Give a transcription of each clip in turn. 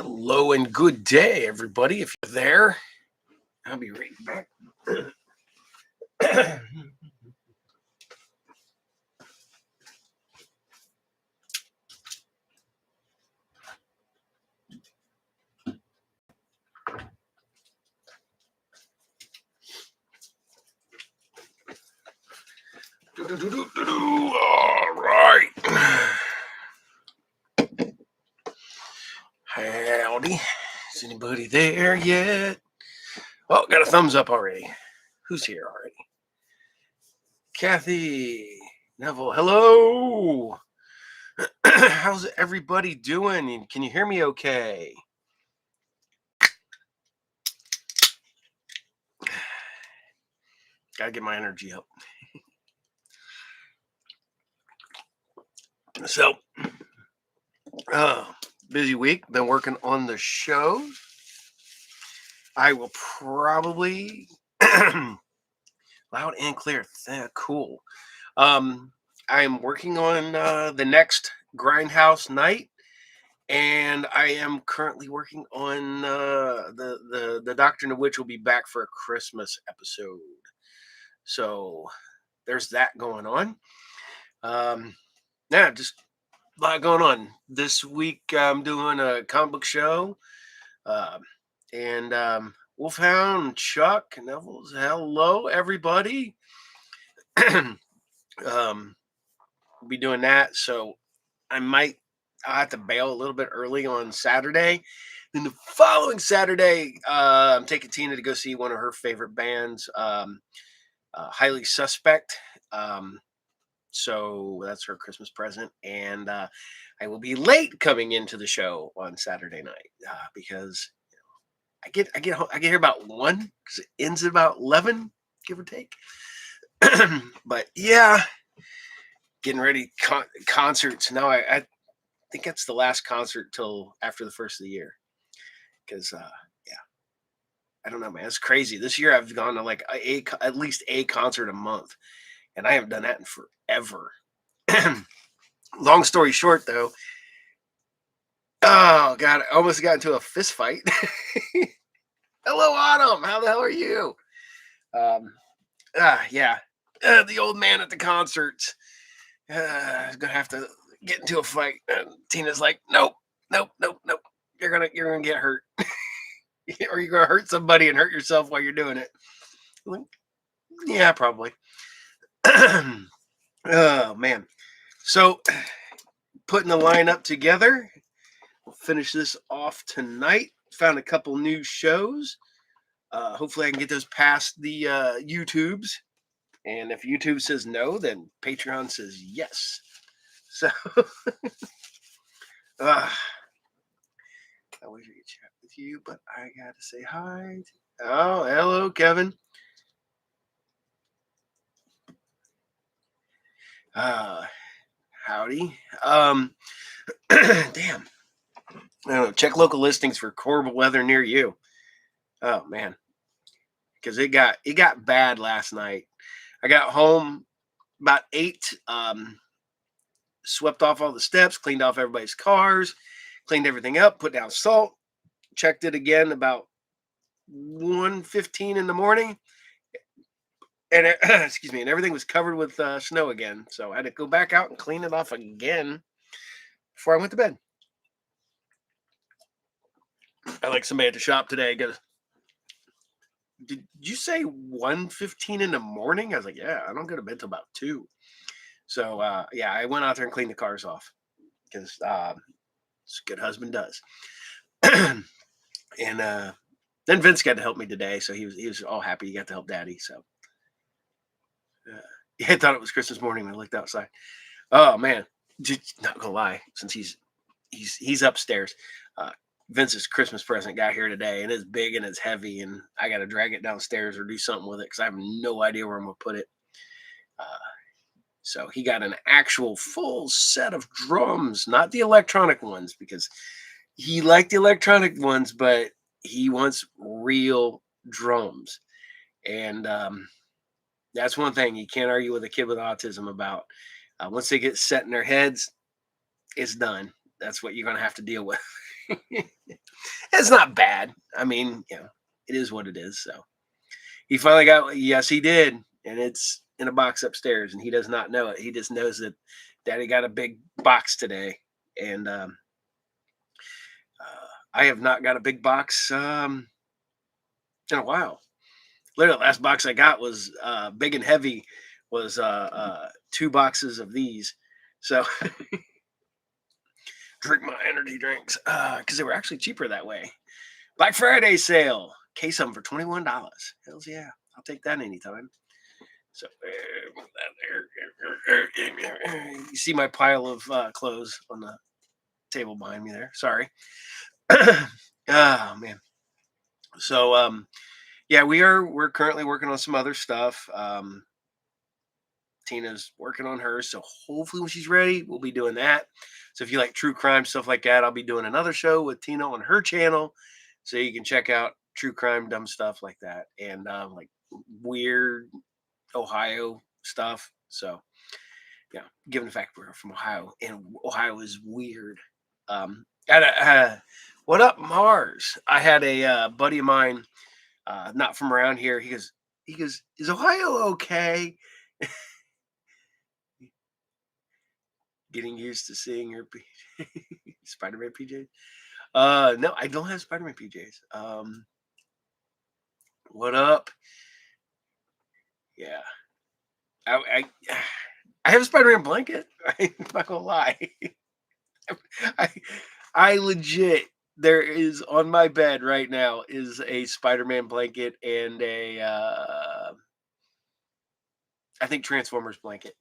Hello and good day, everybody. If you're there, I'll be right back. All right. Howdy. Is anybody there yet? Oh, got a thumbs up already. Who's here already? Kathy Neville. Hello. How's everybody doing? Can you hear me okay? Gotta get my energy up. So, busy week. Been working on the show. I will probably loud and clear. Cool. I'm working on the next Grindhouse night, and I am currently working on the Doctrine of Witch will be back for a Christmas episode. So there's that going on. Yeah, just a lot going on this week. I'm doing a comic book show, and Wolfhound, Chuck, Neville's. Hello, everybody. We'll be doing that, so I'll have to bail a little bit early on Saturday. Then the following Saturday, I'm taking Tina to go see one of her favorite bands, Highly Suspect. So that's her Christmas present, and I will be late coming into the show on Saturday night because I get here about 1 because it ends at about 11, give or take. But yeah, getting ready concerts now. I think that's the last concert till after the first of the year, because yeah, I don't know, man. It's crazy. This year I've gone to like at least a concert a month, and I haven't done that in forever. Long story short, though. Oh God, I almost got into a fist fight. Hello, Autumn. How the hell are you? Yeah. The old man at the concerts is gonna have to get into a fight. And Tina's like, nope, nope, nope, nope. You're gonna get hurt, or you're gonna hurt somebody and hurt yourself while you're doing it. Like, yeah, probably. Oh man. So putting the lineup together. We'll finish this off tonight. Found a couple new shows. Hopefully I can get those past the YouTubes. And if YouTube says no, then Patreon says yes. So I wish I could chat with you, but I gotta say hi. Oh, hello, Kevin. Howdy. Damn. I don't know. Check local listings for horrible weather near you. Oh man, because it got bad last night. I got home about 8. Swept off all the steps, cleaned off everybody's cars, cleaned everything up, put down salt, checked it again about 1:15 in the morning, and excuse me, and everything was covered with snow again. So I had to go back out and clean it off again before I went to bed. I like somebody at the shop today goes, "Did you say 1:15 in the morning?" I was like, "Yeah, I don't go to bed till about 2." So yeah, I went out there and cleaned the cars off because it's a good husband does. And then Vince got to help me today, so he was all happy he got to help Daddy. So yeah, I thought it was Christmas morning when I looked outside. Oh man, not gonna lie, since he's upstairs. Vince's Christmas present got here today, and it's big and it's heavy, and I got to drag it downstairs or do something with it because I have no idea where I'm gonna put it. So he got an actual full set of drums, not the electronic ones, because he liked the electronic ones, but he wants real drums. And that's one thing you can't argue with a kid with autism about. Once they get set in their heads, it's done. That's what you're going to have to deal with. It's not bad. I mean, it is what it is. So he finally got. Yes, he did, and it's in a box upstairs, and he does not know it. He just knows that Daddy got a big box today, and I have not got a big box in a while. Literally, the last box I got was big and heavy. Was 2 boxes of these. So drink my energy drinks because they were actually cheaper that way. Black Friday sale. Case of them for $21. Hells yeah. I'll take that anytime. So you see my pile of clothes on the table behind me there. Sorry. Oh man. So yeah, we're currently working on some other stuff. Tina's working on hers, so hopefully when she's ready, we'll be doing that. So if you like true crime stuff like that, I'll be doing another show with Tina on her channel, so you can check out true crime, dumb stuff like that, and like weird Ohio stuff. So yeah, given the fact we're from Ohio and Ohio is weird. What up, Mars? I had a buddy of mine, not from around here. He goes, is Ohio okay? Getting used to seeing your Spider-Man PJs. No, I don't have Spider-Man PJs. What up? Yeah, I I have a Spider-Man blanket. I'm not gonna lie. I I legit there is on my bed right now is a Spider-Man blanket and a I think Transformers blanket.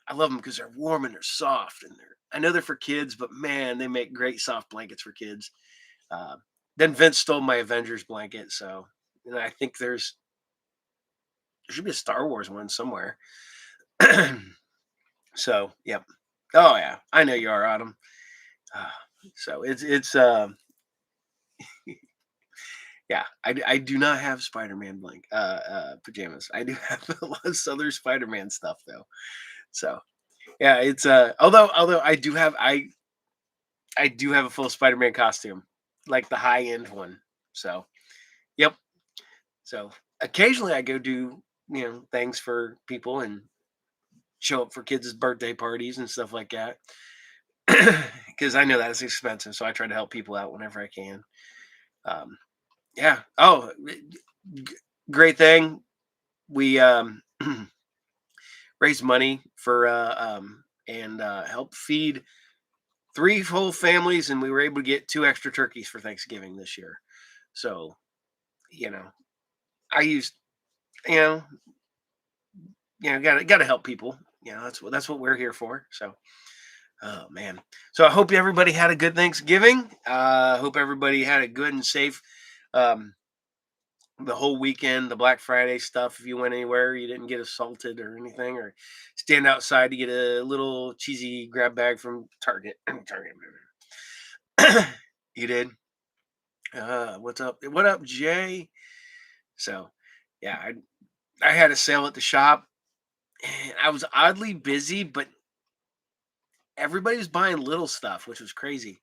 I love them because they're warm and they're soft and I know they're for kids, but man, they make great soft blankets for kids. Uh, then Vince stole my Avengers blanket, so and I think there should be a Star Wars one somewhere. So yep. Oh yeah, I know you are, Autumn. Uh, so it's yeah. I do not have Spider-Man pajamas. I do have a lot of other Spider-Man stuff though. So yeah, it's although I do have a full Spider-Man costume, like the high end one. So yep. So occasionally I go do things for people and show up for kids' birthday parties and stuff like that because I know that it's expensive. So I try to help people out whenever I can. Um, yeah. Oh, great thing. We raised money for and help feed 3 full families, and we were able to get 2 extra turkeys for Thanksgiving this year. So you know, I used you know gotta help people. That's what we're here for. So oh man. So I hope everybody had a good Thanksgiving. Hope everybody had a good and safe um the whole weekend, the Black Friday stuff. If you went anywhere, you didn't get assaulted or anything, or stand outside to get a little cheesy grab bag from Target. Target. You did. What's up? What up, Jay? So, yeah, I had a sale at the shop. And I was oddly busy, but everybody was buying little stuff, which was crazy.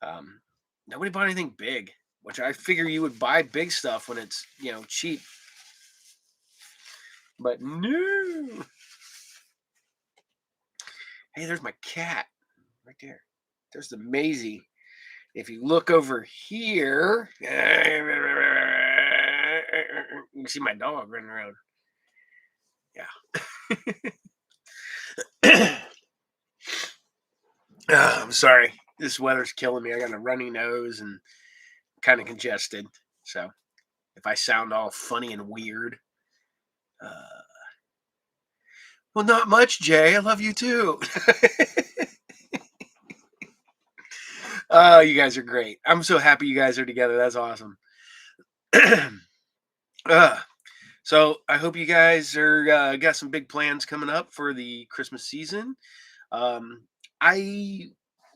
Um, Nobody bought anything big, which I figure you would buy big stuff when it's cheap. But no. Hey, there's my cat right there. There's the Maisie. If you look over here, you can see my dog running around. Yeah. I'm sorry. This weather's killing me. I got a runny nose and kind of congested. So if I sound all funny and weird, uh, well, not much, Jay. I love you too. Oh, you guys are great. I'm so happy you guys are together. That's awesome. uh, so I hope you guys are got some big plans coming up for the Christmas season. Um, I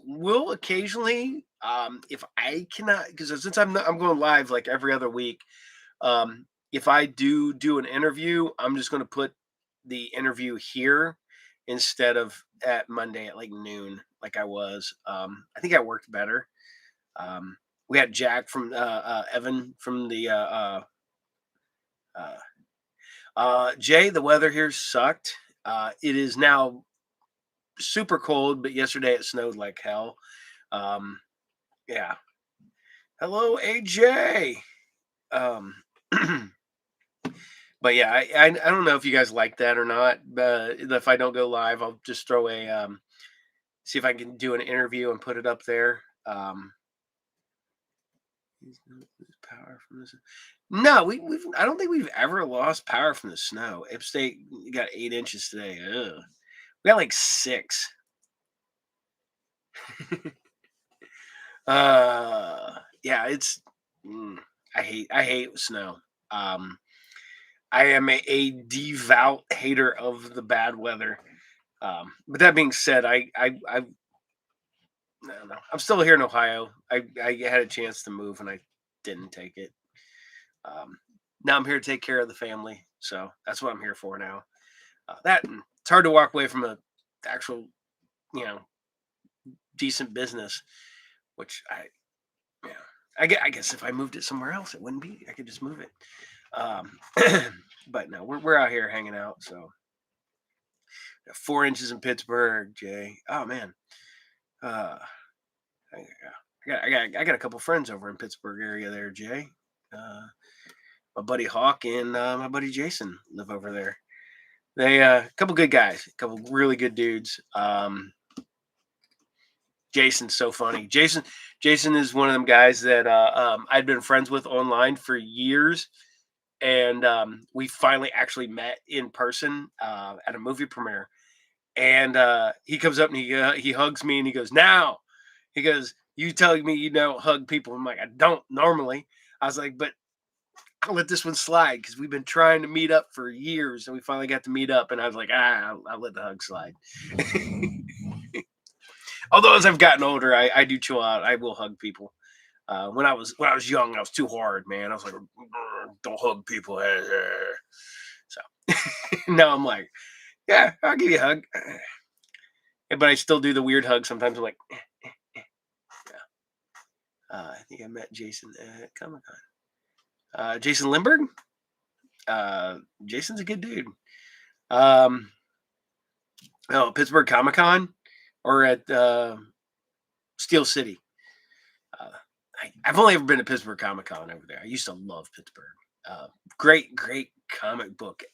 will occasionally, if I cannot, because since I'm going live like every other week. If I do an interview, I'm just going to put the interview here instead of at Monday at like noon, like I was. I think I worked better. Um, we had Jack from Evan from the uh, Jay. The weather here sucked. It is now super cold, but yesterday it snowed like hell. Um, yeah. Hello, AJ. Um, but yeah, I don't know if you guys like that or not. But if I don't go live, I'll just throw a see if I can do an interview and put it up there. Power from this. No, we've I don't think we've ever lost power from the snow. Ipstate got 8 inches today. Ugh. We got like 6. Yeah, it's mm, I hate snow. Um, I am a devout hater of the bad weather. But that being said, I don't know. I'm still here in Ohio. I had a chance to move and I didn't take it. Um, Now I'm here to take care of the family, so that's what I'm here for now. That it's hard to walk away from a actual, you know, decent business, which yeah, I guess if I moved it somewhere else, it wouldn't be. I could just move it. Um, but no, we're out here hanging out. So 4 inches in Pittsburgh, Jay. Oh man, uh, I got a couple friends over in Pittsburgh area there, Jay. Uh, my buddy Hawk and my buddy Jason live over there. They a couple good guys, a couple really good dudes. Jason's so funny. Jason is one of them guys that I'd been friends with online for years, and we finally actually met in person at a movie premiere. And he comes up and he hugs me and he goes, "Now," he goes, "You telling me you don't hug people?" I'm like, "I don't normally." I was like, "But I'll let this one slide because we've been trying to meet up for years, and we finally got to meet up." And I was like, I'll let the hug slide." Although as I've gotten older, I do chill out. I will hug people. When I was young, I was too hard, man. I was like, don't hug people. So now I'm like, yeah, I'll give you a hug. But I still do the weird hug sometimes. I'm like, yeah. I think I met Jason at Comic Con. Jason Lindbergh. Jason's a good dude. Um, oh, Pittsburgh Comic Con or at Steel City. Uh, I've only ever been to Pittsburgh Comic Con over there. I used to love Pittsburgh. Uh, great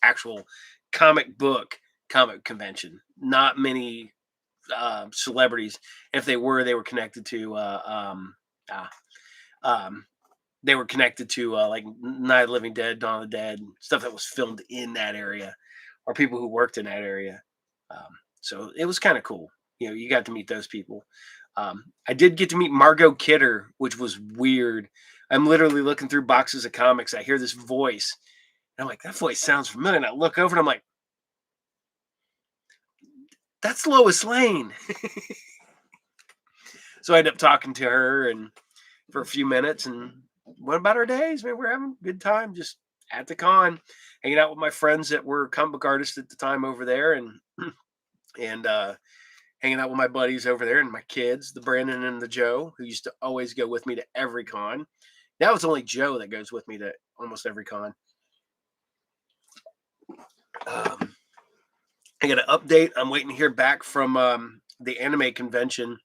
actual comic book comic convention. Not many celebrities. If they were connected to uh, um, they were connected to like Night of the Living Dead, Dawn of the Dead, stuff that was filmed in that area, or people who worked in that area. So it was kind of cool. You know, you got to meet those people. I did get to meet Margot Kidder, which was weird. I'm literally looking through boxes of comics. I hear this voice. And I'm like, that voice sounds familiar. And I look over and I'm like, that's Lois Lane. So I ended up talking to her and for a few minutes and what about our days? Man, we're having a good time just at the con, hanging out with my friends that were comic book artists at the time over there and hanging out with my buddies over there and my kids, the Brandon and the Joe, who used to always go with me to every con. Now it's only Joe that goes with me to almost every con. Um, I got an update. I'm waiting to hear back from the anime convention.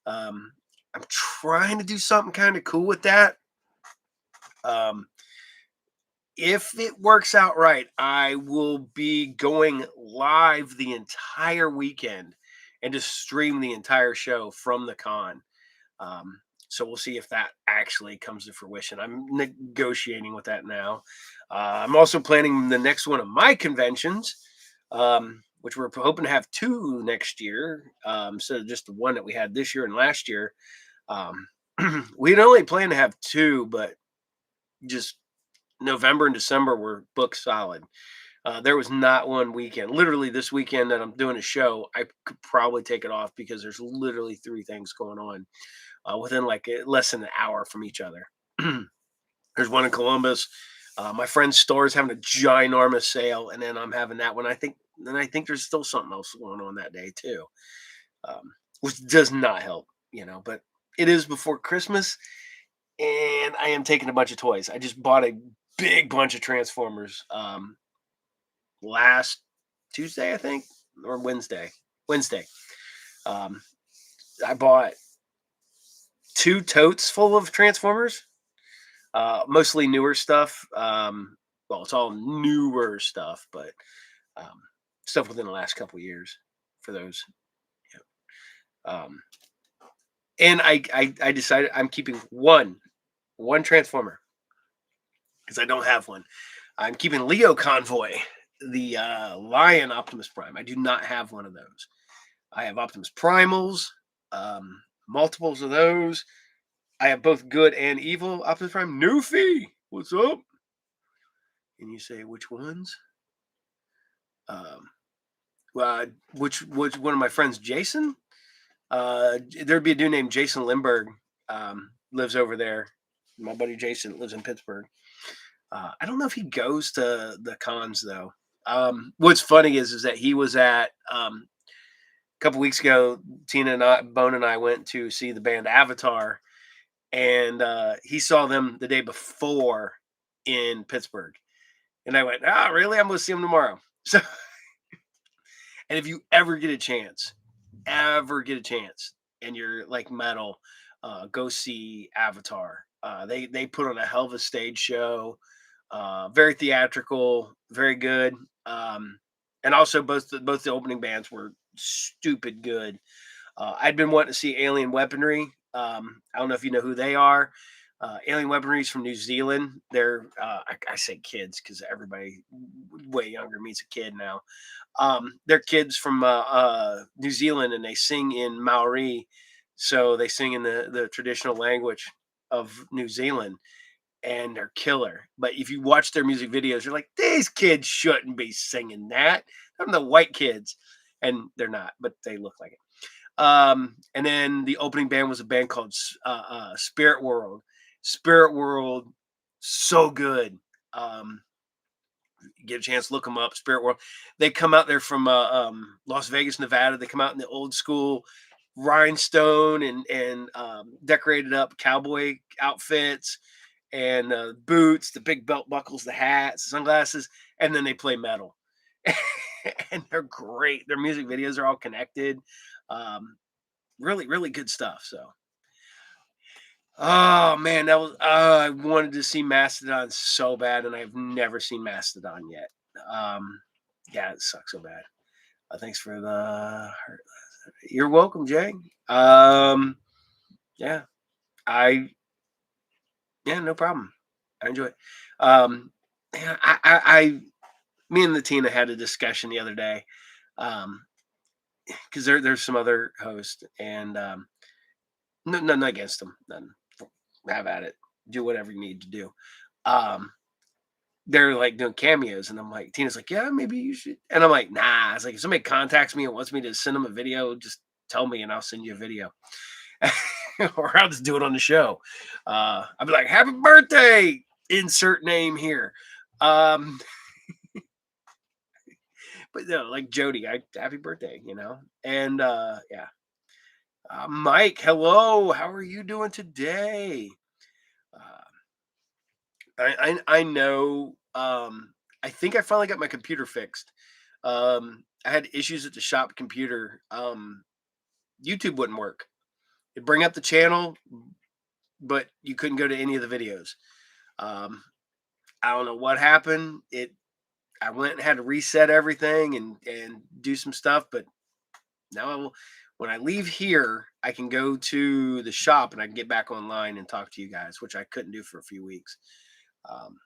Um, I'm trying to do something kind of cool with that. Um, if it works out right, I will be going live the entire weekend and just stream the entire show from the con. Um, so we'll see if that actually comes to fruition. I'm negotiating with that now. I'm also planning the next one of my conventions, which we're hoping to have 2 next year, instead of just the one that we had this year and last year. Um, we'd only plan to have 2, but just November and December were booked solid. There was not one weekend. Literally, this weekend that I'm doing a show, I could probably take it off because there's literally 3 things going on within like less than an hour from each other. There's one in Columbus. My friend's store is having a ginormous sale, and then I'm having that one. I think then I think there's still something else going on that day too, which does not help, But it is before Christmas, and I am taking a bunch of toys. I just bought a big bunch of Transformers last Tuesday, I think, or Wednesday. Wednesday. Um, I bought 2 totes full of Transformers, mostly newer stuff. Well, it's all newer stuff, but um, stuff within the last couple years for those. Um, and I decided I'm keeping one Transformer because I don't have one. I'm keeping Leo Convoy, the Lion Optimus Prime. I do not have one of those. I have Optimus Primals, multiples of those. I have both good and evil Optimus Prime. Newfie, what's up? And you say which ones? Um, well, which one of my friends, Jason? There'd be a dude named Jason Lindbergh, lives over there. My buddy Jason lives in Pittsburgh. I don't know if he goes to the cons though. What's funny is that he was at a couple weeks ago. Tina and Bone and I went to see the band Avatar, and he saw them the day before in Pittsburgh. And I went, "Oh, really? I'm going to see him tomorrow." So, and if you ever get a chance, and you're like metal, go see Avatar. They put on a hell of a stage show. Very theatrical, very good. And also both the opening bands were stupid good. I'd been wanting to see Alien Weaponry. I don't know if you know who they are. Alien Weaponry is from New Zealand. They're I say kids because everybody way younger means a kid now. They're kids from New Zealand, and they sing in Maori, so they sing in the traditional language of New Zealand, and they're killer. But if you watch their music videos, you're like, these kids shouldn't be singing that. I'm the white kids, and they're not, but they look like it. And then the opening band was a band called Spirit World. Spirit World, so good. Get a chance, look them up. Spirit World. They come out there from Las Vegas, Nevada. They come out in the old school rhinestone and decorated up cowboy outfits and boots, the big belt buckles, the hats, the sunglasses, and then they play metal. And they're great. Their music videos are all connected. Really, really good stuff. So, oh man, that was I wanted to see Mastodon so bad, and I've never seen Mastodon yet. Um, yeah, it sucks so bad. Thanks for the. You're welcome, Jay. Yeah, I yeah, no problem. I enjoy it. Yeah, me and the Tina had a discussion the other day, because there's some other host, and no, nothing against them. None. Have at it. Do whatever you need to do. Um, they're like doing cameos, and I'm like, Tina's like, yeah, maybe you should. And I'm like, nah. It's like if somebody contacts me and wants me to send them a video, just tell me, and I'll send you a video, or I'll just do it on the show. I'll be like, happy birthday, insert name here. Um, but no, like Jody, happy birthday, And yeah, Mike, hello, how are you doing today? I know. I think I finally got my computer fixed. I had issues at the shop computer. YouTube wouldn't work. It'd bring up the channel, but you couldn't go to any of the videos. I don't know what happened. I went and had to reset everything and do some stuff, but now when I leave here, I can go to the shop and I can get back online and talk to you guys, which I couldn't do for a few weeks. Um,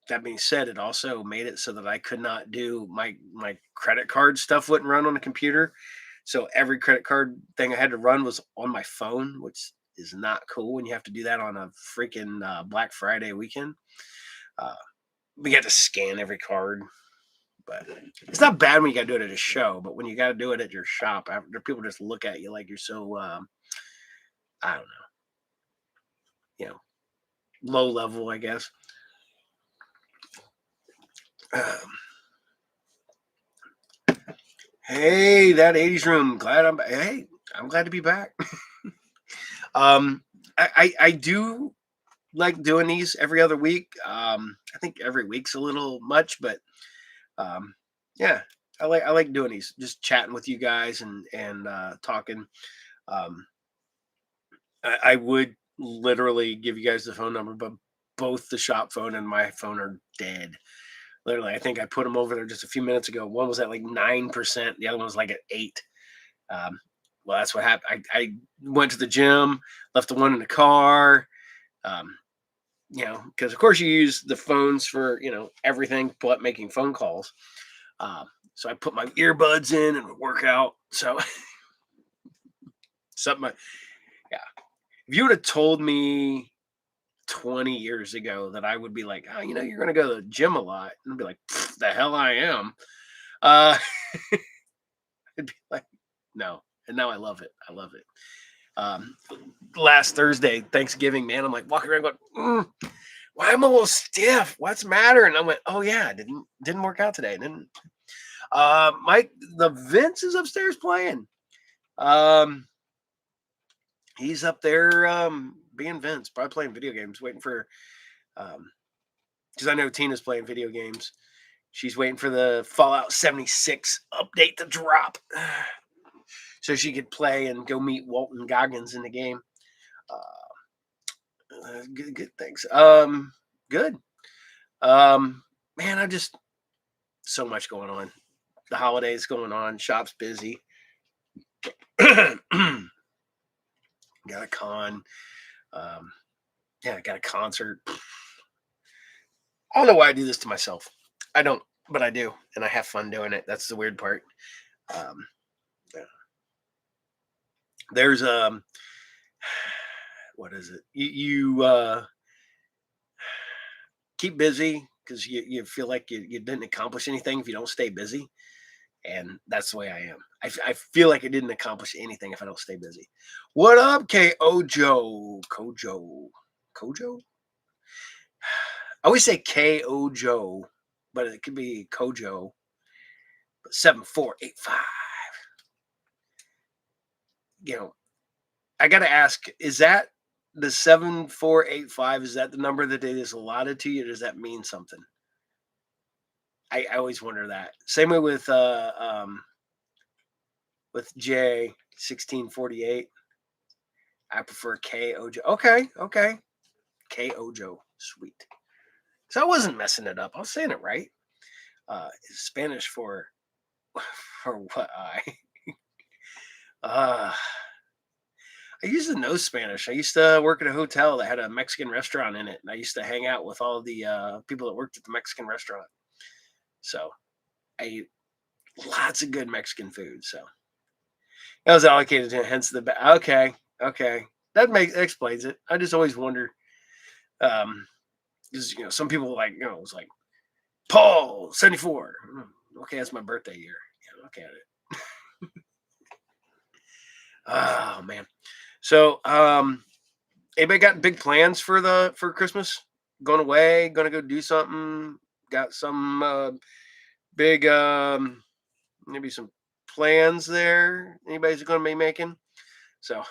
that being said, it also made it so that I could not do my credit card stuff wouldn't run on the computer. So every credit card thing I had to run was on my phone, which is not cool when you have to do that on a freaking Black Friday weekend. Uh, we got to scan every card, but it's not bad when you got to do it at a show. But when you got to do it at your shop, after people just look at you like you're so I don't know, low level, I guess. Um, Hey, that 80s room. I'm glad to be back. um, I do like doing these every other week. I think every week's a little much, but um, yeah, I like doing these, just chatting with you guys and talking. Um, I would literally give you guys the phone number, but both the shop phone and my phone are dead. Literally, I think I put them over there just a few minutes ago. One was at like 9%, the other one was like at 8. Um, well, that's what happened. I went to the gym, left the one in the car. Um, because of course you use the phones for everything but making phone calls. So I put my earbuds in and work out. So something, yeah. If you would have told me 20 years ago that I would be like, oh, you're going to go to the gym a lot, and I'd be like, the hell I am. Uh, I'd be like, no. And now I love it. I love it. Um, Last Thursday, Thanksgiving, man, I'm like walking around going, why am I a little stiff? What's the matter? And I went, oh yeah, didn't work out today. Didn't Mike, the Vince is upstairs playing. He's up there being Vince, probably playing video games, waiting for because I know Tina's playing video games. She's waiting for the Fallout 76 update to drop so she could play and go meet Walton Goggins in the game. Good things. Good. Man, I just so much going on. The holidays going on. Shop's busy. Got a con. I got a concert. I don't know why I do this to myself. I don't, but I do, and I have fun doing it. That's the weird part. Um, yeah. There's what is it? You keep busy because you feel like you didn't accomplish anything if you don't stay busy, and that's the way I am. I feel like I didn't accomplish anything if I don't stay busy. What up, Ko Kojo? I always say Ko Joe, but it could be Kojo. 7485. I gotta ask, is that the 7485? Is that the number that they just allotted to you? Or does that mean something? I always wonder that. Same way with J 1648. I prefer K Ojo. Okay. K Ojo. Sweet. So I wasn't messing it up. I was saying it right. Spanish for for what uh I used to know Spanish. I used to work at a hotel that had a Mexican restaurant in it, and I used to hang out with all the people that worked at the Mexican restaurant. So I ate lots of good Mexican food. So that was allocated to hence okay, that explains it. I just always wonder because some people like it was like Paul 74. Okay, that's my birthday year. Yeah, look at it. Oh man. So anybody got big plans for Christmas? Going away? Going to go do something? Got some big maybe some plans there? Anybody's going to be making? So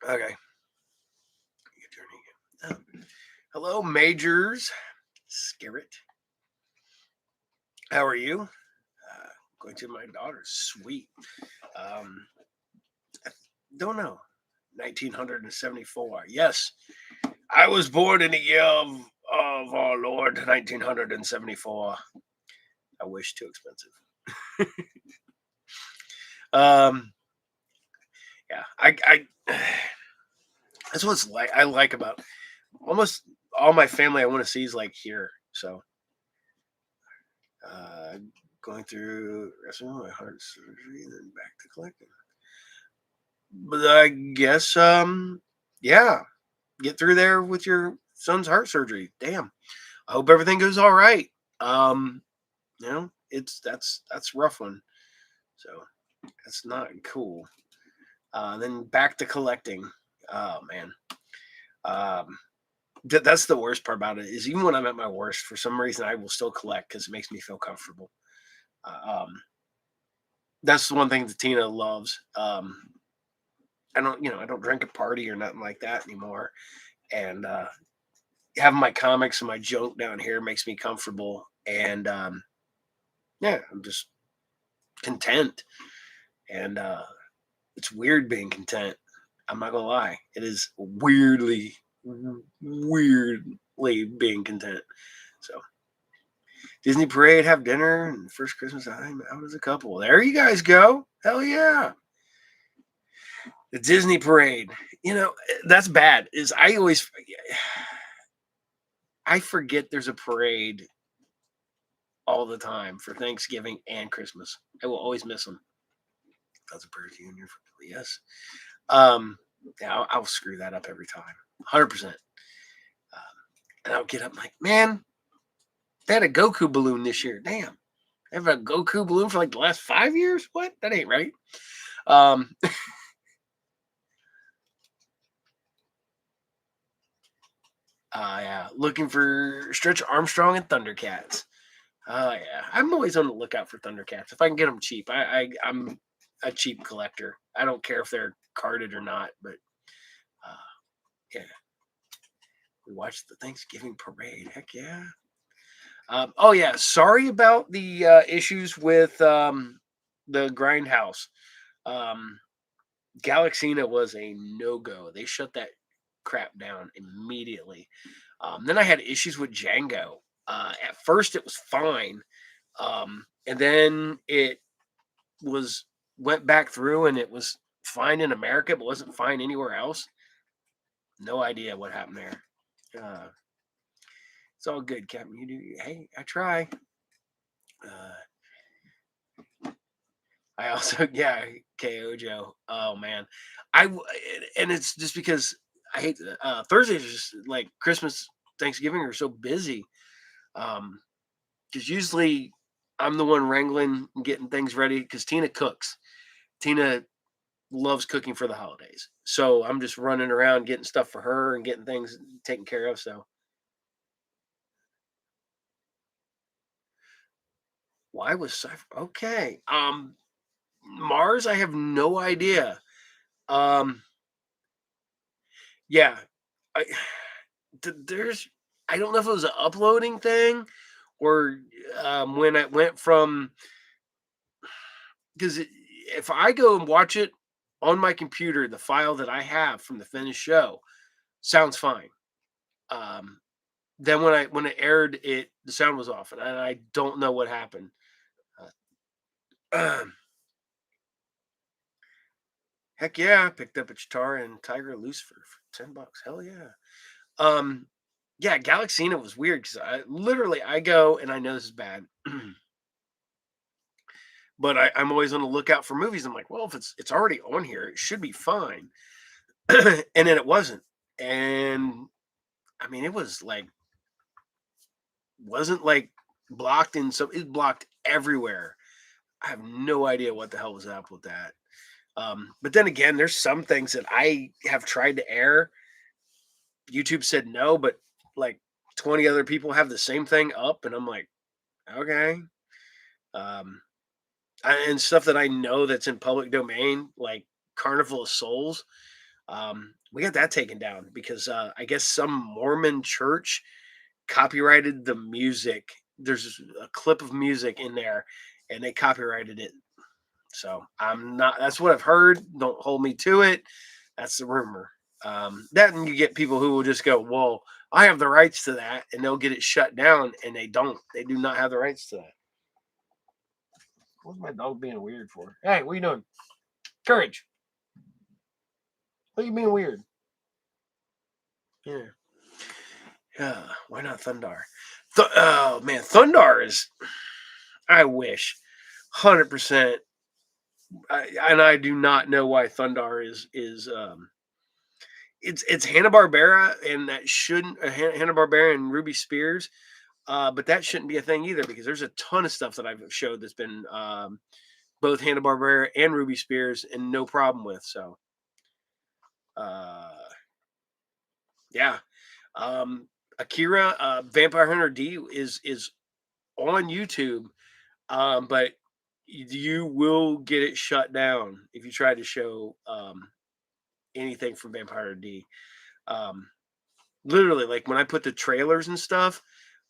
okay. Hello, Majors. Scarrett. How are you? Going to my daughter's. Sweet. Um, don't know. 1974. Yes, I was born in the year of our Lord 1974. I wish too expensive. um, yeah, I that's what's like. I like about almost all my family. I want to see is like here. So, uh, going through my heart surgery and then back to collecting. But I guess, yeah, get through there with your son's heart surgery. Damn. I hope everything goes all right. Um, that's rough one. So that's not cool. Then back to collecting. Oh man. Um, That's the worst part about it is even when I'm at my worst, for some reason I will still collect because it makes me feel comfortable. That's the one thing that Tina loves. I don't drink at party or nothing like that anymore. And having my comics and my junk down here makes me comfortable. And yeah, I'm just content. And it's weird being content. I'm not gonna lie. It is weirdly being content. So Disney parade, have dinner, and first Christmas I'm out as a couple. There you guys go. Hell yeah. The Disney parade. That's bad. Is I forget there's a parade all the time for Thanksgiving and Christmas. I will always miss them. That's a prayer to you and your family. Yes. Um, yeah, I'll screw that up every time. 100%. And I'll get up like, man, they had a Goku balloon this year. Damn. They have a Goku balloon for like the last 5 years? What? That ain't right. Um, yeah. Looking for Stretch Armstrong and Thundercats. Oh yeah, I'm always on the lookout for Thundercats. If I can get them cheap, I'm a cheap collector. I don't care if they're carded or not. But uh, yeah, we watched the Thanksgiving parade. Heck yeah. Oh yeah, sorry about the issues with the Grindhouse. Um, Galaxina was a no go. They shut that crap down immediately. Then I had issues with Django. At first, it was fine, and then it was went back through, and it was fine in America, but wasn't fine anywhere else. No idea what happened there. It's all good, Captain. You do. Hey, I try. I also, yeah, KO Joe. Oh man, and it's just because I hate Thursdays. Are just like Christmas, Thanksgiving are so busy. Because usually I'm the one wrangling and getting things ready because Tina cooks. Tina loves cooking for the holidays. So I'm just running around getting stuff for her and getting things taken care of. So why was Cypher okay? Mars, I have no idea. Um yeah. I there's I don't know if it was an uploading thing or when I went from because if I go and watch it on my computer, the file that I have from the finished show sounds fine. Um, then when it aired, the sound was off, and I don't know what happened. Uh, heck yeah, I picked up a guitar and Tiger Lucifer for $10. Hell yeah. Um, yeah, Galaxina was weird because I go and I know this is bad, but I'm always on the lookout for movies. I'm like, well, if it's already on here, it should be fine. And then it wasn't. And I mean, it was like wasn't like blocked in so it blocked everywhere. I have no idea what the hell was up with that. But then again, there's some things that I have tried to air. YouTube said no, but like 20 other people have the same thing up, and I'm like, okay. Um, and stuff that I know that's in public domain, like Carnival of Souls. We got that taken down because I guess some Mormon church copyrighted the music. There's a clip of music in there, and they copyrighted it. So I'm not. That's what I've heard. Don't hold me to it. That's the rumor. That and you get people who will just go, "Well, I have the rights to that," and they'll get it shut down, and they don't. They do not have the rights to that. What's my dog being weird for? Hey, what are you doing? Courage. What are you being weird? Yeah. Yeah. Why not Thundar? Oh man, Thundar is. I wish. 100%. And I do not know why Thundar is it's Hanna Barbera and that shouldn't Hanna Barbera and Ruby Spears, but that shouldn't be a thing either because there's a ton of stuff that I've showed that's been both Hanna Barbera and Ruby Spears and no problem with. So, uh, yeah. Akira, Vampire Hunter D is on YouTube, but you will get it shut down if you try to show anything from Vampire Hunter D. Um, Literally, like when I put the trailers and stuff,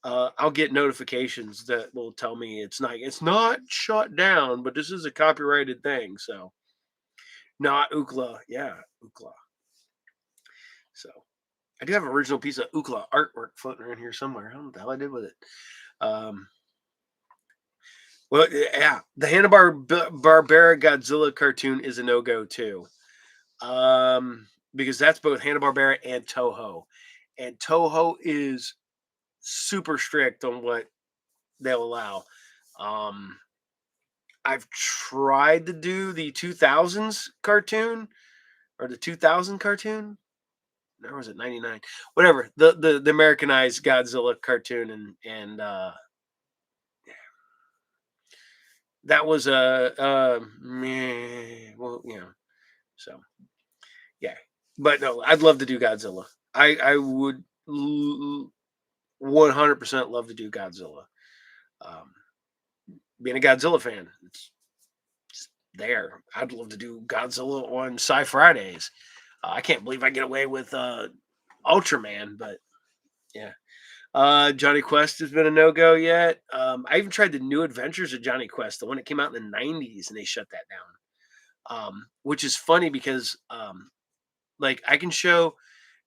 I'll get notifications that will tell me it's not shut down, but this is a copyrighted thing. So not Ookla, yeah, Ookla. So I do have an original piece of Ookla artwork floating around here somewhere. I don't know what the hell I did with it. Um, well, yeah, the Barbera Godzilla cartoon is a no go too, because that's both Hanna Barbera and Toho, and Toho is super strict on what they'll allow. Um, I've tried to do the 2000s cartoon or the 2000 cartoon. Or was it 99? Whatever. The Americanized Godzilla cartoon and that was well, So, yeah. But no, I'd love to do Godzilla. I would 100% love to do Godzilla. Um, Being a Godzilla fan, it's there. I'd love to do Godzilla on Sci Fridays. I can't believe I get away with Ultraman, but yeah. Johnny Quest has been a no go yet. I even tried the New Adventures of Johnny Quest, the one that came out in the '90s, and they shut that down. Which is funny because, like, I can show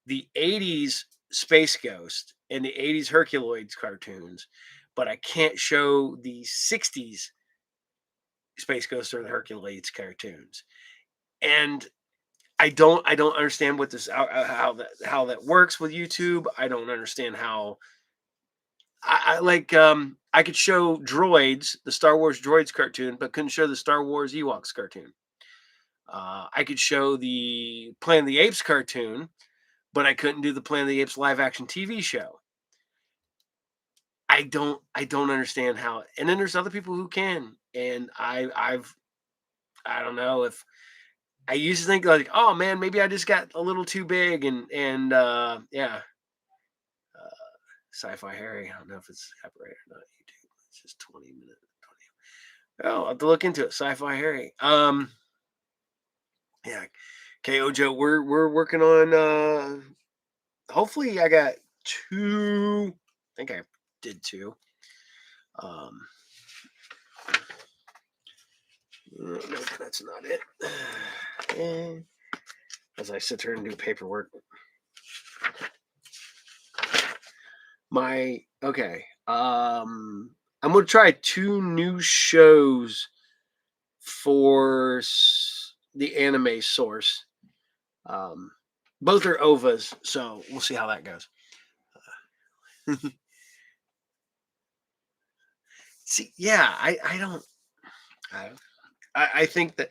the '80s Space Ghost and the '80s Herculoids cartoons, but I can't show the '60s Space Ghost or the Herculoids cartoons. And I don't understand what this how that works with YouTube. I don't understand how I like I could show Droids, the Star Wars Droids cartoon, but couldn't show the Star Wars Ewoks cartoon. I could show the Planet of the Apes cartoon, but I couldn't do the Planet of the Apes live action TV show. I don't understand how. And then there's other people who can. And I don't know if I used to think like, oh man, maybe I just got a little too big and yeah. Sci-Fi Harry. I don't know if it's copyrighted or not. YouTube. It's just 20 minutes. 20. Oh, I'll have to look into it. Sci-Fi Harry. Yeah. KO Joe, we're working on hopefully I got two. I think I did two. No, that's not it. As I sit here and do paperwork. Okay. I'm gonna try two new shows for the anime source. Both are ovas, so we'll see how that goes. See, yeah, I don't. I think that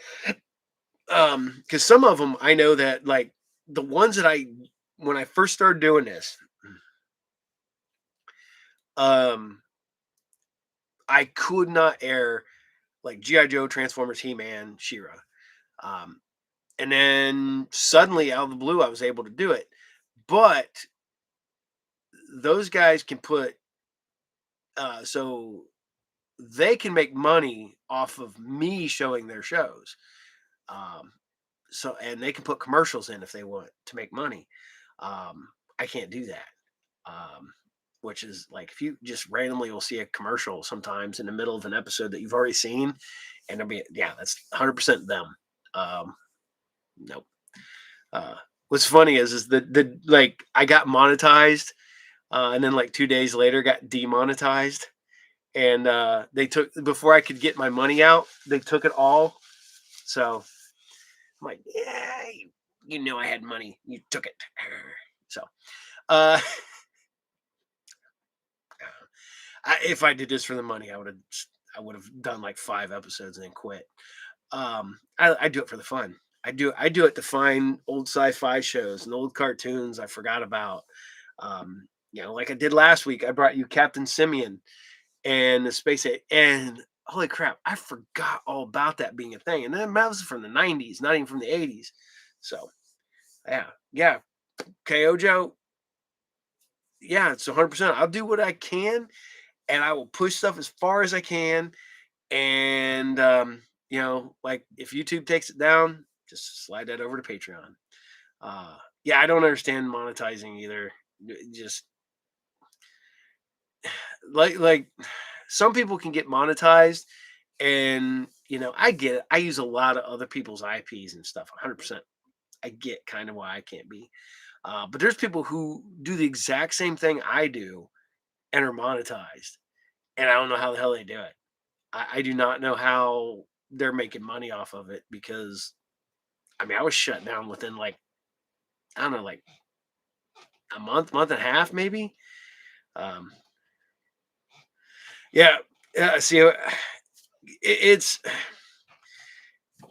because some of them I know that like the ones that when I first started doing this, I could not air like GI Joe, Transformers, He Man, She-Ra, and then suddenly out of the blue I was able to do it, but those guys can put so they can make money off of me showing their shows. Um, so and they can put commercials in if they want to make money. I can't do that. Which is like if you just randomly will see a commercial sometimes in the middle of an episode that you've already seen, and it'll be that's 100% them. Nope. What's funny is the like I got monetized, and then like 2 days later got demonetized, and they took before I could get my money out, they took it all. So I'm like, yeah, you knew I had money, you took it. So, uh, if I did this for the money, I would have done like 5 episodes and then quit. I do it for the fun. I do it to find old sci-fi shows and old cartoons I forgot about. Like I did last week, I brought you Captain Simeon and the Space Age, and holy crap, I forgot all about that being a thing. And then that was from the '90s, not even from the '80s. So, yeah. KO Joe, yeah, it's 100%. I'll do what I can, and I will push stuff as far as I can. And like if YouTube takes it down, just slide that over to Patreon. Yeah, I don't understand monetizing either. Just like some people can get monetized, and I get it. I use a lot of other people's IPs and stuff. 100%. I get kind of why I can't be. But there's people who do the exact same thing I do and are monetized, and I don't know how the hell they do it. I do not know how they're making money off of it, because I mean I was shut down within like, I don't know, like a month and a half maybe. Um, yeah, yeah. See, it's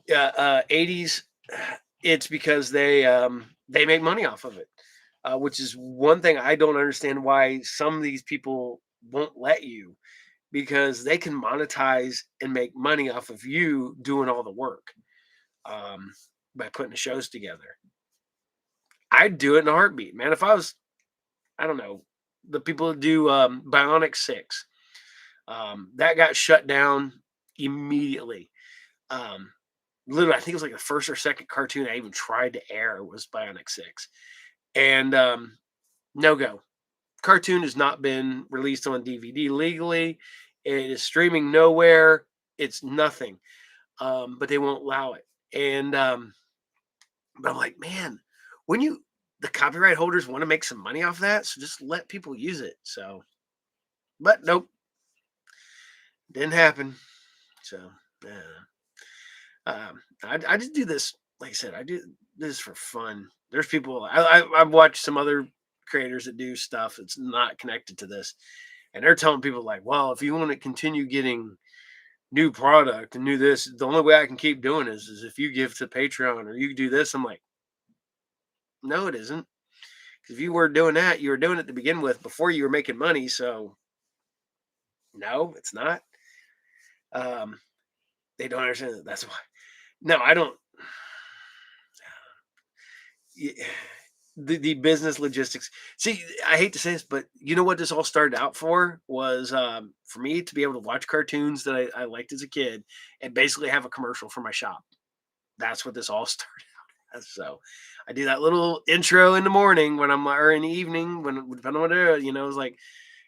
80s. It's because they make money off of it, which is one thing I don't understand why some of these people won't let you, because they can monetize and make money off of you doing all the work, um, by putting the shows together. I'd do it in a heartbeat, man. If I was, I don't know, the people that do Bionic 6, that got shut down immediately. Um, Literally, I think it was like the first or second cartoon I even tried to air was Bionic 6. And no go. Cartoon has not been released on DVD legally. It is streaming nowhere. It's nothing. But they won't allow it. And but I'm like, man, when you the copyright holders want to make some money off that, so just let people use it. So, but nope, didn't happen. So, yeah. I just do this. Like I said, I do this for fun. There's people. I've watched some other creators that do stuff that's not connected to this, and they're telling people like, well, if you want to continue getting new product and new this, the only way I can keep doing is if you give to Patreon or you do this. I'm like, no, it isn't. Because if you were doing that, you were doing it to begin with before you were making money. So no, it's not. Um, they don't understand that. That's why. No, I don't. y- the business logistics. See, I hate to say this, but you know what this all started out for was for me to be able to watch cartoons that I liked as a kid and basically have a commercial for my shop. That's what this all started out as. So I do that little intro in the morning when I'm, or in the evening when, depending on what it's like.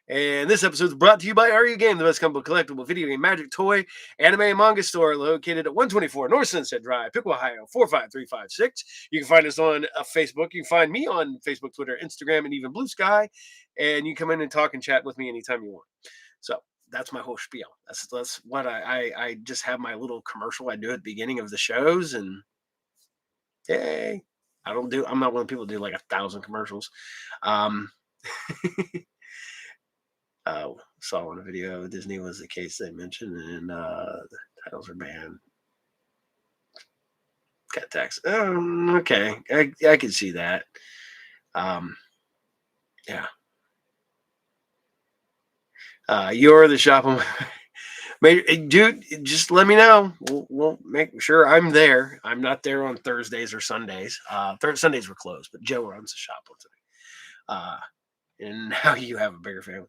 And this episode is brought to you by RU Game, the best company collectible video game, magic, toy, anime, and manga store located at 124 North Sunset Drive, Piqua, Ohio, 45356. You can find us on Facebook. You can find me on Facebook, Twitter, Instagram, and even Blue Sky. And you come in and talk and chat with me anytime you want. So that's my whole spiel. That's what I just have my little commercial I do at the beginning of the shows. And hey, I'm not one of the people who do like 1,000 commercials. Um, saw on a video Disney was the case they mentioned, and the titles are banned. Cat tax. Okay, I can see that. Um, yeah. You're the shop. Dude, just let me know. We'll make sure I'm there. I'm not there on Thursdays or Sundays. Sundays were closed, but Joe runs the shop on today. And now you have a bigger family.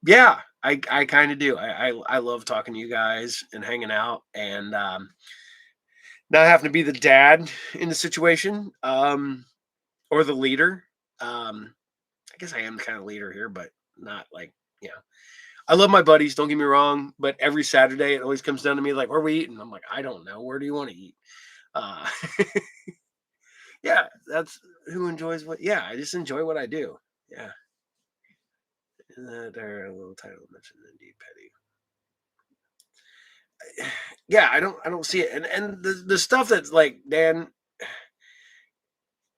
Yeah, I kind of do. I love talking to you guys and hanging out, and not having to be the dad in the situation, or the leader. I guess I am the kind of leader here, but not like, I love my buddies. Don't get me wrong, but every Saturday it always comes down to me like, "Where are we eating?" I'm like, "I don't know. Where do you want to eat?" Uh, yeah, that's who enjoys what. Yeah, I just enjoy what I do. Yeah, there a little title mentioned indeed petty. Yeah, I don't see it, and the stuff that's like Dan,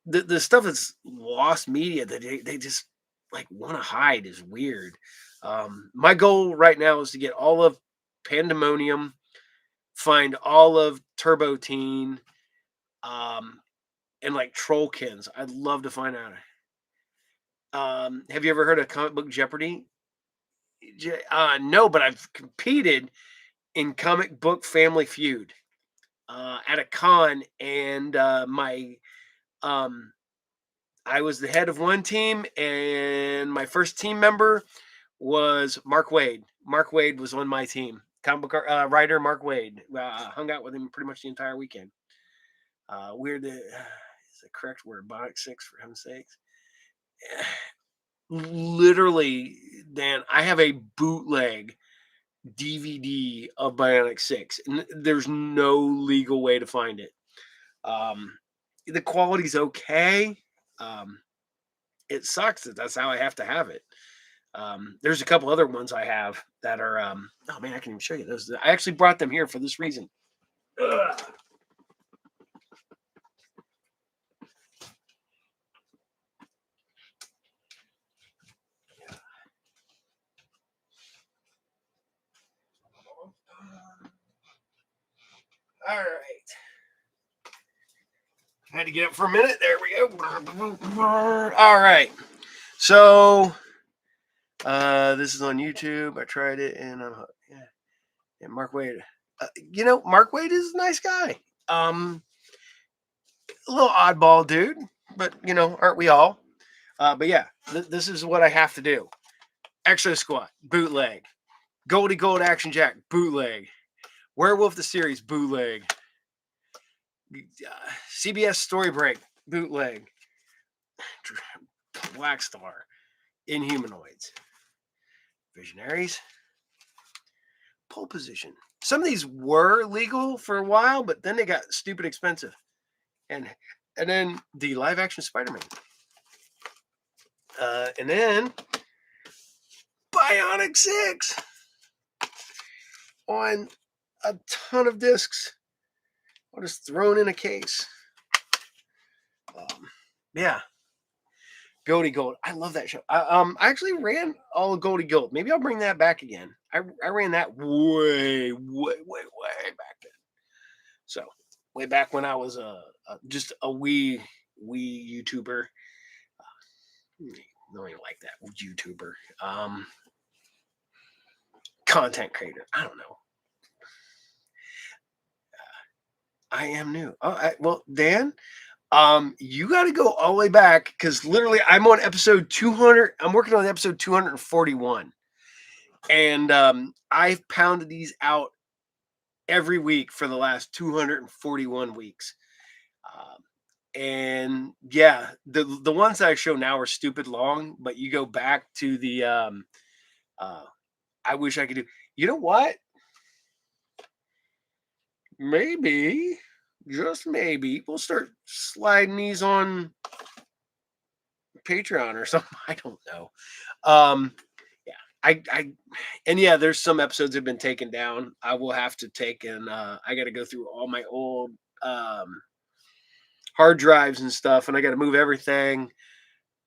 the stuff that's lost media that they just like want to hide is weird. My goal right now is to get all of Pandemonium, find all of Turbo Teen, um, and like Trollkins. I'd love to find out. Have you ever heard of Comic Book Jeopardy? No, but I've competed in Comic Book Family Feud at a con, and my um, I was the head of one team, and my first team member was Mark Wade. Mark Wade was on my team. Comic book writer Mark Wade. Hung out with him pretty much the entire weekend. Weird. Is the correct word? Bionic Six, for heaven's sakes. Literally, Dan, I have a bootleg DVD of Bionic Six, and there's no legal way to find it. The quality's okay. Um, it sucks that that's how I have to have it. There's a couple other ones I have that are. Oh man, I can even show you those. I actually brought them here for this reason. Ugh. All right. I had to get up for a minute. There we go. All right. So this is on YouTube. I tried it, and yeah. And Mark Wade. Mark Wade is a nice guy. A little oddball dude, but aren't we all? But yeah, this is what I have to do. Extra Squad, bootleg. Goldie Gold Action Jack, bootleg. Werewolf the Series, bootleg. CBS Story Break, bootleg. Black Star, Inhumanoids. Visionaries. Pole Position. Some of these were legal for a while, but then they got stupid expensive. And then the live action Spider-Man. And then Bionic 6 on a ton of discs. Or just thrown in a case. Yeah. Goldie Gold. I love that show. I actually ran all of Goldie Gold. Maybe I'll bring that back again. I ran that way back then. So way back when I was just a wee YouTuber. Don't even like that YouTuber. Content creator. I don't know. I am new. Well, Dan, you got to go all the way back because literally I'm on episode 200. I'm working on episode 241, and I've pounded these out every week for the last 241 weeks. And yeah, the ones that I show now are stupid long, but you go back to the I wish I could do. You know what? Maybe, just maybe, we'll start sliding these on Patreon or something. I don't know. Yeah, and yeah, there's some episodes that have been taken down. I will have to take and I got to go through all my old hard drives and stuff, and I got to move everything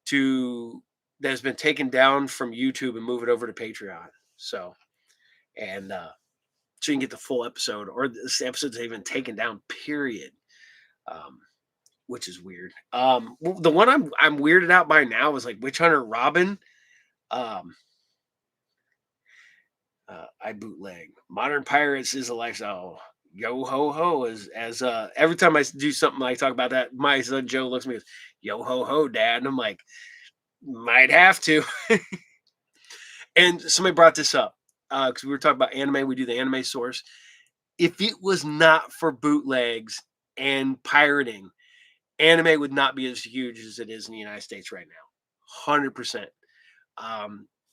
to that has been taken down from YouTube and move it over to Patreon. So, and so you can get the full episode, or this episode's even taken down. Period. Which is weird. The one I'm weirded out by now is like Witch Hunter Robin. I bootleg. Modern Pirates is a lifestyle. Yo ho ho as every time I do something I talk about that, my son Joe looks at me and goes, yo ho ho, dad. And I'm like, might have to. And somebody brought this up because we were talking about anime. We do the anime source. If it was not for bootlegs and pirating, anime would not be as huge as it is in the United States right now. 100%.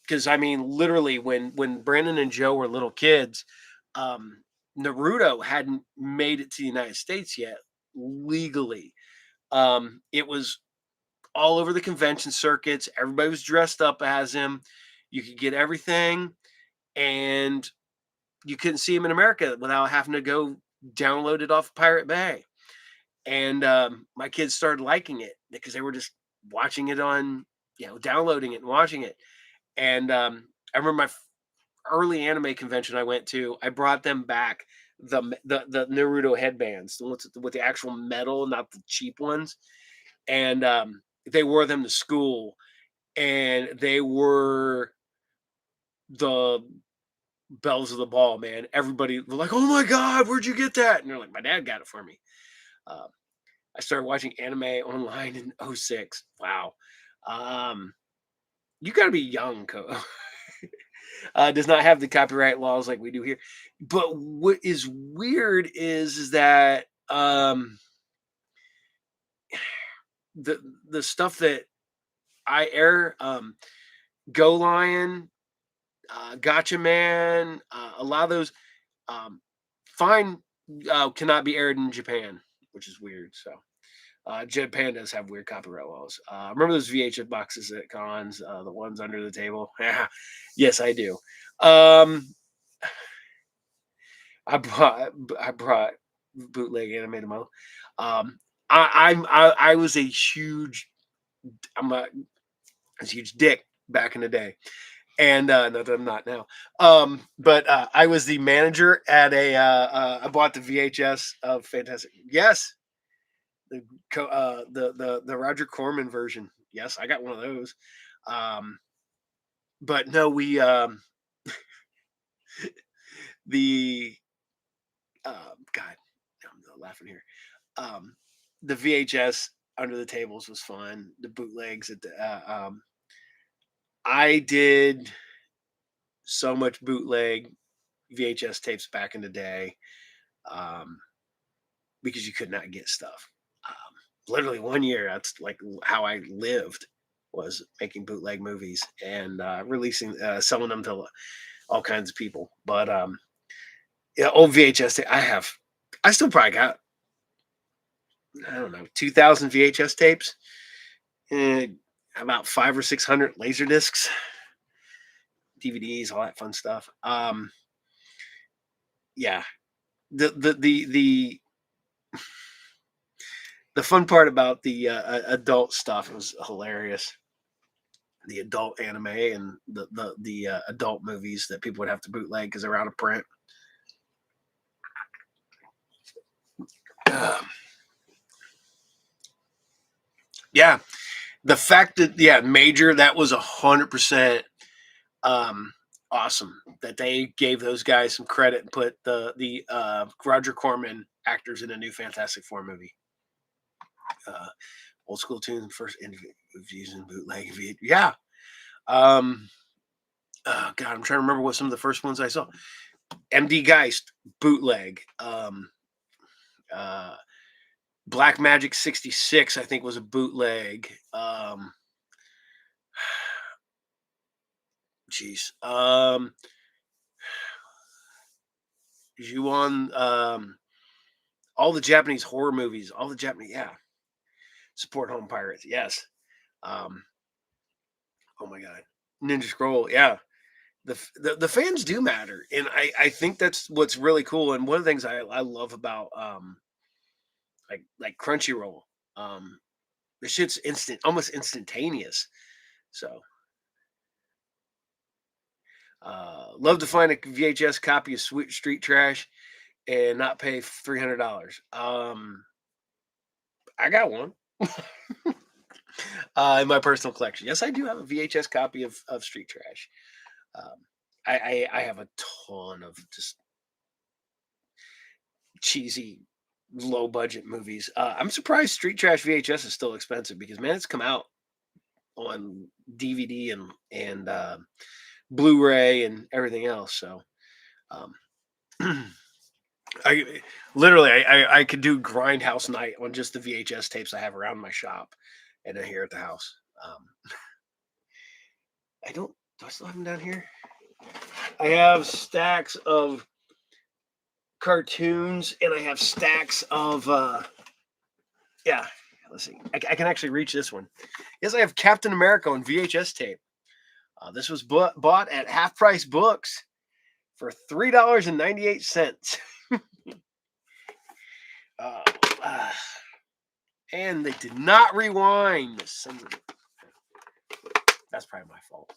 Because I mean, literally, when Brandon and Joe were little kids, Naruto hadn't made it to the United States yet legally. It was all over the convention circuits. Everybody was dressed up as him. You could get everything, and you couldn't see him in America without having to go download it off Pirate Bay. And my kids started liking it because they were just watching it on, downloading it and watching it. And I remember my early anime convention I went to, I brought them back the Naruto headbands, the ones with the actual metal, not the cheap ones. And they wore them to school, and they were the bells of the ball, man. Everybody was like, "Oh my god, where'd you get that?" And they're like, "My dad got it for me." I started watching anime online in '06. Wow. Um, you got to be young, does not have the copyright laws like we do here. But what is weird is that the the stuff that I air, Go Lion, Gotcha Man, a lot of those fine cannot be aired in Japan, which is weird. So Japan does have weird copyright laws. Remember those VHS boxes at cons, the ones under the table? Yeah, yes, I do. Um, I brought bootleg animated model. Um, I was a huge I'm a, a huge dick back in the day, and not that I'm not now. But I was the manager at a. I bought the VHS of Fantastic. Yes, the Roger Corman version. Yes, I got one of those. Um, but no, we the God, I'm laughing here. Um, the VHS under the tables was fun. The bootlegs at the I did so much bootleg VHS tapes back in the day, um, because you could not get stuff. Literally 1 year, that's like how I lived, was making bootleg movies and releasing, selling them to all kinds of people. But yeah, old VHS. I still probably got, I don't know, 2,000 VHS tapes, and about 500 or 600 laser discs, DVDs, all that fun stuff. Yeah, the the fun part about the adult stuff was hilarious. The adult anime and the adult movies that people would have to bootleg because they're out of print. Um, yeah, the fact that, yeah, Major, that was 100% um, awesome that they gave those guys some credit and put the Roger Corman actors in a new Fantastic Four movie. Uh, Old school tunes, first interviews and bootleg. Yeah. Um, God, I'm trying to remember what some of the first ones I saw. MD Geist bootleg. Uh, Black Magic 66, I think, was a bootleg. Jeez. Ju-on, all the Japanese horror movies, all the Japanese, yeah. Support Home Pirates, yes. Um, oh my God. Ninja Scroll, yeah. The fans do matter, and I think that's what's really cool. And one of the things I love about like Crunchyroll, um, the shit's instant, almost instantaneous. So love to find a VHS copy of Sweet Street Trash and not pay $300. I got one in my personal collection. Yes, I do have a VHS copy of Street Trash. Um, I have a ton of just cheesy, low budget movies. I'm surprised Street Trash VHS is still expensive because, man, it's come out on DVD and Blu-ray and everything else. So um, I literally I could do Grindhouse night on just the VHS tapes I have around my shop and then here at the house. Um, I don't. Do I still have them down here? I have stacks of cartoons and I have stacks of yeah. Let's see. I can actually reach this one. Yes, I have Captain America on VHS tape. This was bought at Half Price Books for $3.98. uh, uh, and they did not rewind. That's probably my fault.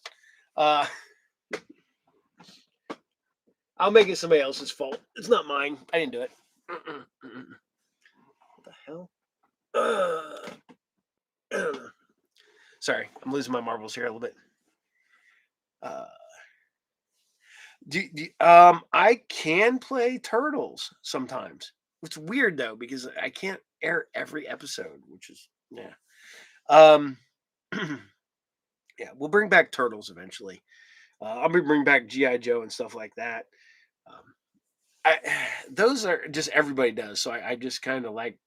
Uh, I'll make it somebody else's fault. It's not mine. I didn't do it. What the hell? I don't know. Sorry, I'm losing my marbles here a little bit. Uh, I can play Turtles sometimes. It's weird though because I can't air every episode, which is yeah. Um, yeah, we'll bring back Turtles eventually. I'll be bring back GI Joe and stuff like that. Um, I those are just everybody does, so I just kind of like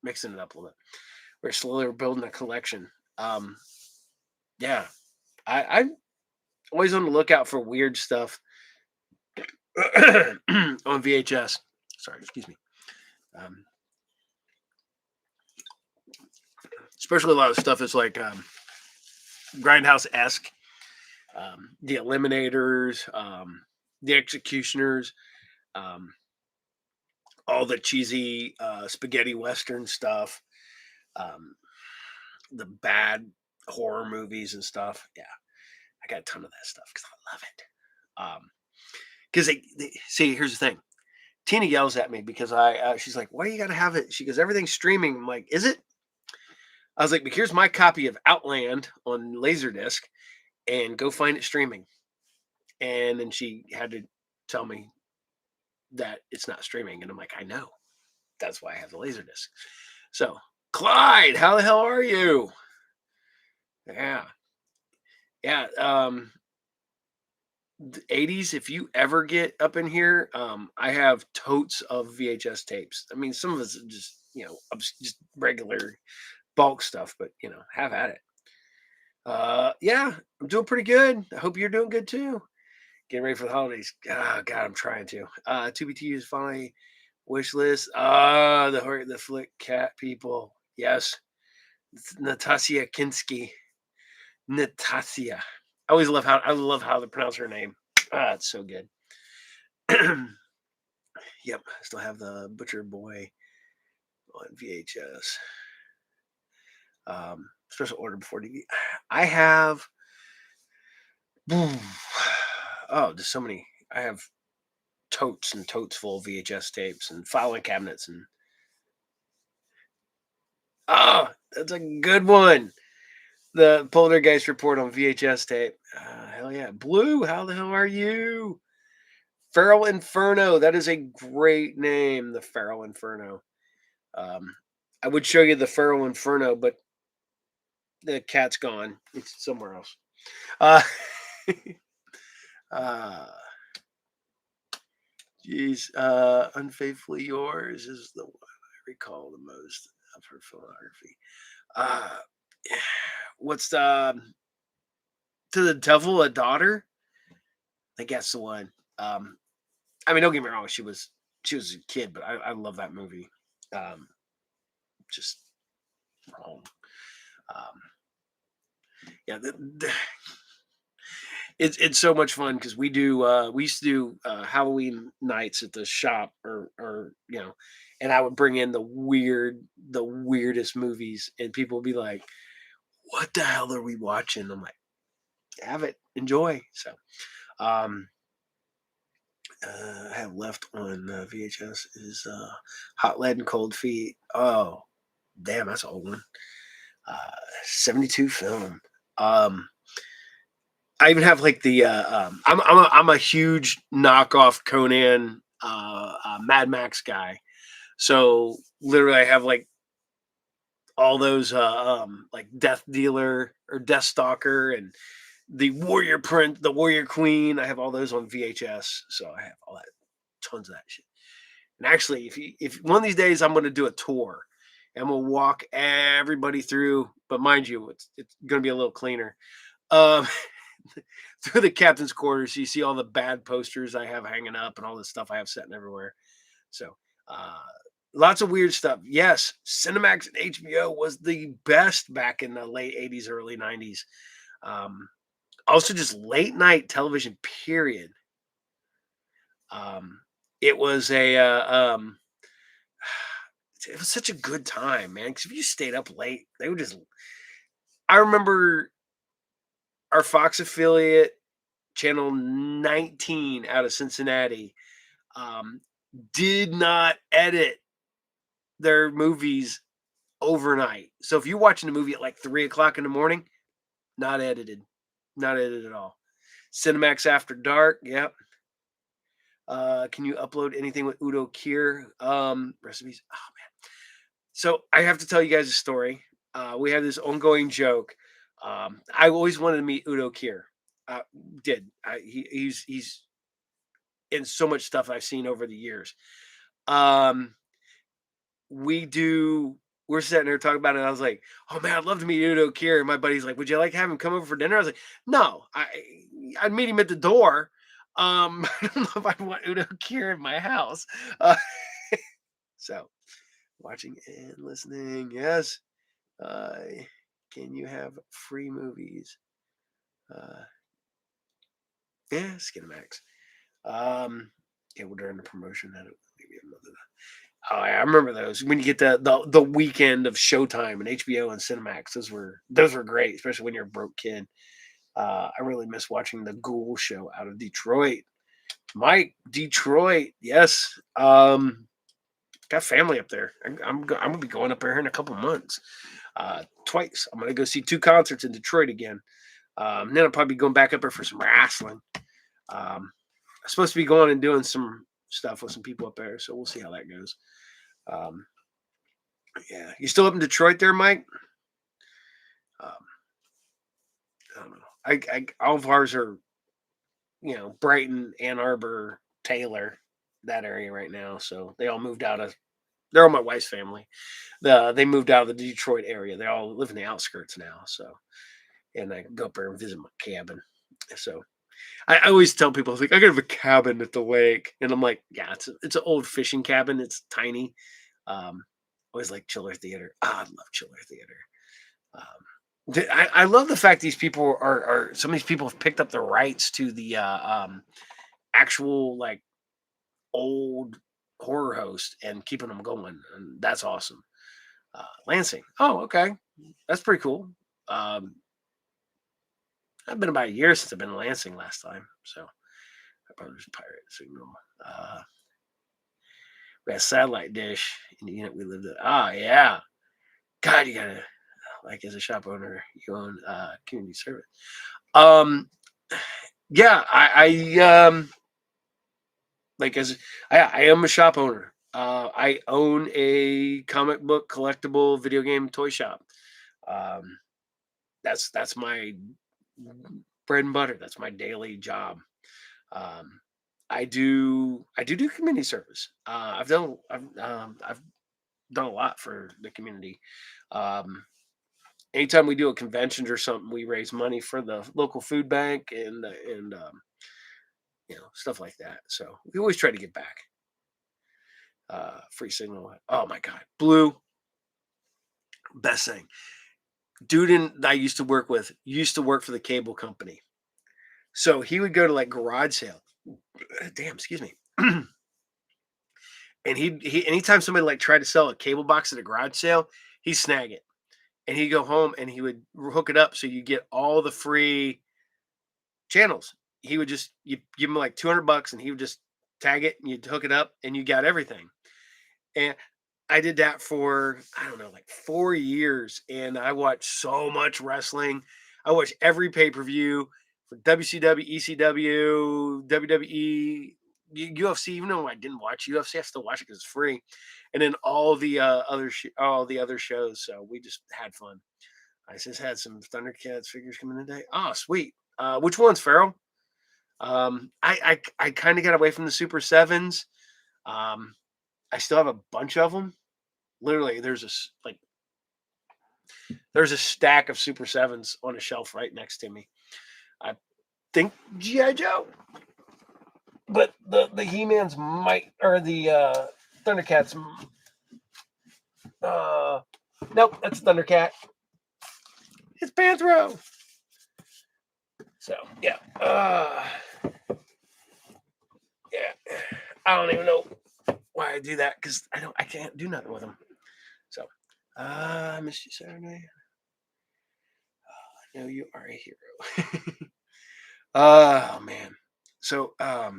mixing it up a little bit. We're slowly building a collection. Um, yeah, I'm always on the lookout for weird stuff on VHS. Sorry, excuse me. Um, especially a lot of stuff is like Grindhouse esque, the Eliminators, the Executioners, um, all the cheesy spaghetti western stuff, um, the bad horror movies and stuff. Yeah, I got a ton of that stuff because I love it. Because they see, here's the thing. Tina yells at me because she's like, "Why you got to have it?" She goes, "Everything's streaming." I'm like, "Is it?" I was like, "But here's my copy of Outland on Laserdisc, and go find it streaming." And then she had to tell me that it's not streaming, and I'm like, "I know. That's why I have the Laserdisc." So, Clyde, how the hell are you? Yeah, yeah. The 80s. If you ever get up in here, I have totes of VHS tapes. I mean, some of it's just just regular bulk stuff, but have at it. Yeah, I'm doing pretty good. I hope you're doing good too. Getting ready for the holidays. Oh, God, I'm trying to. 2BT is finally wish list. The Flick Cat people. Yes, it's Natasha Kinski. Natasha. I love how they pronounce her name. It's so good. Yep, I still have the Butcher Boy on VHS. Special order before DVD. I have. Oh, there's so many. I have totes and totes full of VHS tapes and filing cabinets and oh, that's a good one. The Poltergeist report on VHS tape. Hell yeah, Blue. How the hell are you? Feral Inferno. That is a great name. The Feral Inferno. Um, I would show you the Feral Inferno, but the cat's gone. It's somewhere else. Uh, uh Geez, Unfaithfully Yours is the one I recall the most of her filmography. Uh, what's the To the Devil a Daughter? I think that's the one. I mean, don't get me wrong, she was a kid, but I love that movie. Um, just wrong. Um, yeah, it's so much fun because we used to do Halloween nights at the shop or and I would bring in the weirdest movies and people would be like, "What the hell are we watching?" I'm like, "Have it, enjoy." So, um, I have left on VHS is Hot Lead and Cold Feet. Oh, damn, that's an old one. 72 film. Um, I even have like the I'm a huge knockoff Conan Mad Max guy. So literally I have like all those like Death Dealer or Death Stalker and the Warrior Queen. I have all those on VHS. So I have all that tons of that shit. And actually if one of these days I'm gonna do a tour and we'll walk everybody through, but mind you, it's gonna be a little cleaner. Um through the captain's quarters, you see all the bad posters I have hanging up and all this stuff I have sitting everywhere. So, uh, lots of weird stuff. Yes, Cinemax and HBO was the best back in the late 80s, early 90s. Um, also, just late night television, period. Um, it was it was such a good time, man. Because if you stayed up late, they would just. I remember our Fox affiliate, Channel 19 out of Cincinnati, um, did not edit their movies overnight. So if you're watching a movie at like 3 o'clock in the morning, not edited, not edited at all. Cinemax After Dark, yep. Can you upload anything with Udo Kier recipes? Oh man. So I have to tell you guys a story. We have this ongoing joke. I always wanted to meet Udo Kier. Uh, he's in so much stuff I've seen over the years. Um, we do. We're sitting there talking about it. And I was like, "Oh man, I'd love to meet Udo Kier." And my buddy's like, "Would you like to have him come over for dinner?" I was like, "No, I'd meet him at the door. I don't know if I want Udo Kier in my house." Uh, so watching and listening, yes. Uh, can you have free movies? Uh, yeah, Skinamax. Yeah, well, during the promotion, I don't maybe another. Oh, yeah, I remember those. When you get the weekend of Showtime and HBO and Cinemax, those were great, especially when you're a broke kid. I really miss watching the Ghoul Show out of Detroit. Mike, Detroit, yes. Got family up there. I'm gonna be going up there in a couple months. Twice. I'm gonna go see two concerts in Detroit again. Then I'll probably be going back up there for some wrestling. I'm supposed to be going and doing some stuff with some people up there, so we'll see how that goes. Um, yeah, you still up in Detroit there, Mike? Um, I don't know. All of ours are, Brighton, Ann Arbor, Taylor, that area right now. So they all moved out of. They're all my wife's family. They moved out of the Detroit area. They all live in the outskirts now. So, and I go up there and visit my cabin. So I always tell people, like, I got a cabin at the lake, and I'm like, yeah, it's an old fishing cabin. It's tiny. Always like Chiller Theater. I love Chiller Theater. I love the fact these people are some of these people have picked up the rights to the actual like old horror host and keeping them going, and that's awesome. Lansing. Oh, okay, that's pretty cool. Um, I've been about a year since I've been in Lansing last time, so my brother's pirate signal. Uh, we had a satellite dish in the unit we lived in. Oh yeah, God, you gotta like as a shop owner, you own community service. Um, yeah, like as I am a shop owner. I own a comic book collectible video game toy shop. Um, that's my bread and butter. That's my daily job. Um, I do community service. I've done a lot for the community. Um, Anytime we do a convention or something, we raise money for the local food bank and stuff like that. So we always try to give back. Free signal. Oh my god, Blue, best thing. Dude, I used to work with used to work for the cable company. So he would go to like garage sale. Damn, excuse me. And he anytime somebody like tried to sell a cable box at a garage sale, he'd snag it. And he'd go home and he would hook it up so you get all the free channels. He would just you give him like $200 and he would just tag it and you'd hook it up and you got everything. And I did that for I don't know, like 4 years, and I watched so much wrestling. I watched every pay-per-view for WCW, ECW, WWE, UFC. Even though I didn't watch UFC, I still watch it because it's free. And then all the all the other shows. So we just had fun. I just had some Thundercats figures coming in today. Oh, sweet. Which ones, Farrell? I kind of got away from the Super Sevens. Um, I still have a bunch of them. Literally, there's a stack of Super Sevens on a shelf right next to me. I think GI Joe, but the He Man's might or the Thundercats. Uh, nope, that's Thundercat. It's Panthro. So yeah, yeah. I don't even know why I do that because I can't do nothing with them. So, I miss you, Saturday. I know you are a hero. Oh man. So yeah,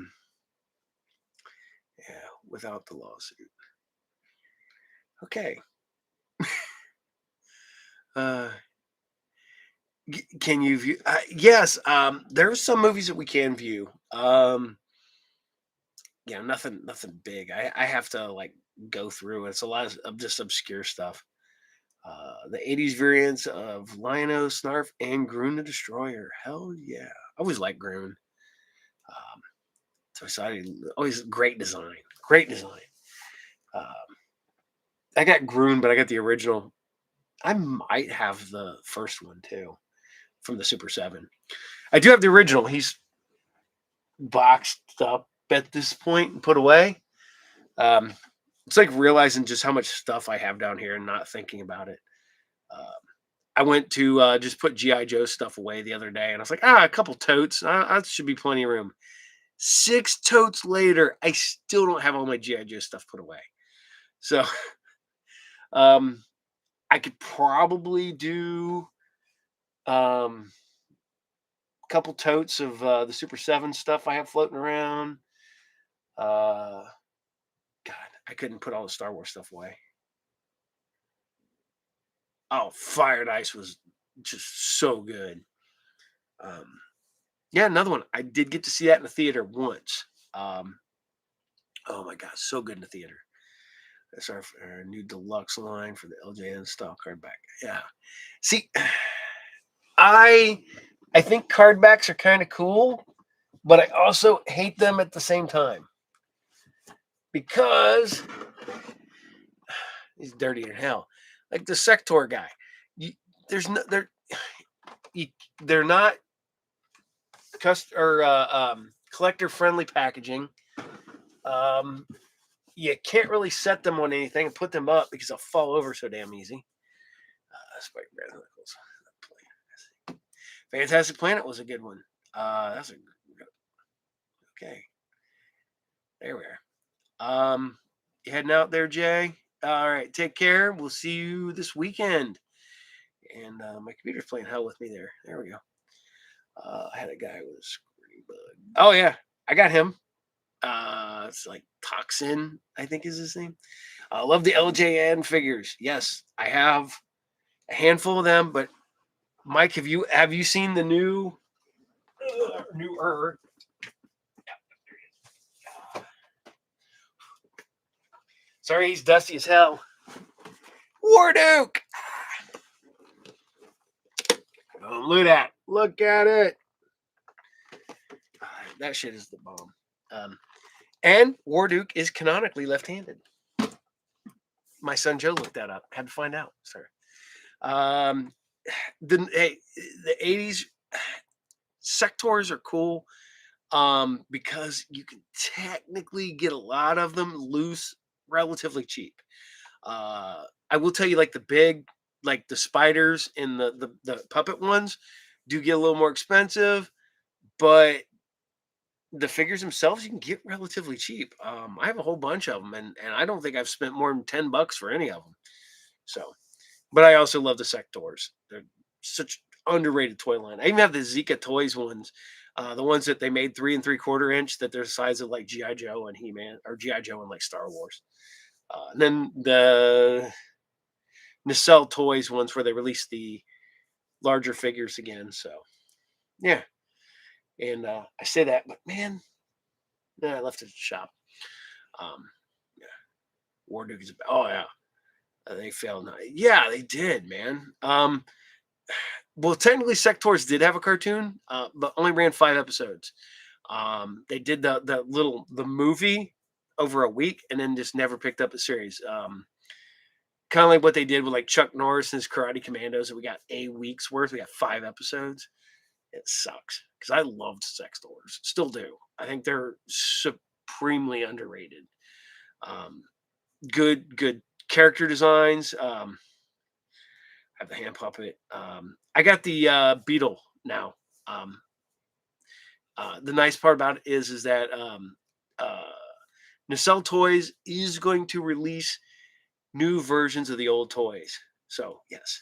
without the lawsuit. Okay. Uh can you view yes, there's some movies that we can view. nothing big. I have to like go through. It's a lot of just obscure stuff. The '80s variants of Lion-O, Snarf, and Groon the Destroyer. Hell yeah, I always like Groon. Um, so excited. Always great design. Great design. Um, I got Groon, but I got the original. I might have the first one too from the Super 7. I do have the original. He's boxed up at this point and put away. Um, it's like realizing just how much stuff I have down here and not thinking about it. Um, I went to just put GI Joe stuff away the other day, and I was like, a couple totes. That should be plenty of room. 6 totes later, I still don't have all my GI Joe stuff put away. So, um, I could probably do um, a couple totes of the Super 7 stuff I have floating around. Uh, God, I couldn't put all the Star Wars stuff away. Oh, Fire and Ice was just so good. Um, yeah, another one. I did get to see that in the theater once. Um, oh my god, so good in the theater. That's our new deluxe line for the LJN stock hardback. Yeah. See, I I think cardbacks are kind of cool, but I also hate them at the same time because he's dirty in hell. Like the Sector guy, you, there's no you, they're not collector friendly packaging. Um, you can't really set them on anything and put them up because they'll fall over so damn easy. Spike Brad Nichols. Fantastic Planet was a good one. That's a okay. There we are. You heading out there, Jay? All right, take care. We'll see you this weekend. And my computer's playing hell with me there. There we go. I had a guy with a squirting bug. Oh yeah, I got him. It's like Toxin, I think is his name. I love the LJN figures. Yes, I have a handful of them. But Mike, have you seen the newer? Sorry, he's dusty as hell. Warduke. Oh, look at that. Look at it. That shit is the bomb. And Warduke is canonically left-handed. My son Joe looked that up. Had to find out. Sorry. The 80s sectors are cool because you can technically get a lot of them loose relatively cheap. I will tell you, like the spiders and the puppet ones do get a little more expensive, but the figures themselves you can get relatively cheap. I have a whole bunch of them, and I don't think I've spent more than $10 for any of them. So, but I also love the sectors. They're such underrated toy line. I even have the Zika Toys ones, the ones that they made 3 3/4 inch that they're the size of like GI Joe and He Man or GI Joe and like Star Wars. And then the Nacelle Toys ones where they released the larger figures again. So yeah, and I say that, but man, I left it at the shop. Um, yeah, Warduke is. Oh yeah, they failed. Yeah, they did, man. Well, technically, Sectors did have a cartoon, but only ran 5 episodes. They did the movie over a week, and then just never picked up a series. Kind of like what they did with like Chuck Norris and his Karate Commandos. And we got a week's worth. We got 5 episodes. It sucks because I loved Sex Doors, still do. I think they're supremely underrated. Um, good character designs. I have the hand puppet. I got the Beetle now. Um, the nice part about it is that uh, Nacelle Toys is going to release new versions of the old toys. So yes,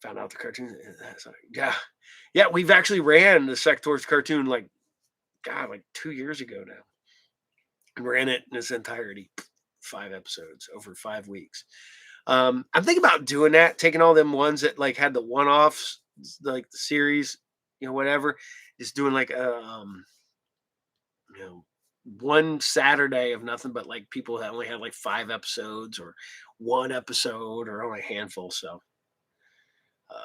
found out the cartoon. Yeah, yeah. We've actually ran the Sectors cartoon like 2 years ago now, and ran it in its entirety, 5 episodes over 5 weeks. I'm thinking about doing that, taking all them ones that like had the one-offs, like the series, whatever, just doing like a you know one Saturday of nothing but like people that only had like 5 episodes or one episode or only a handful. So uh,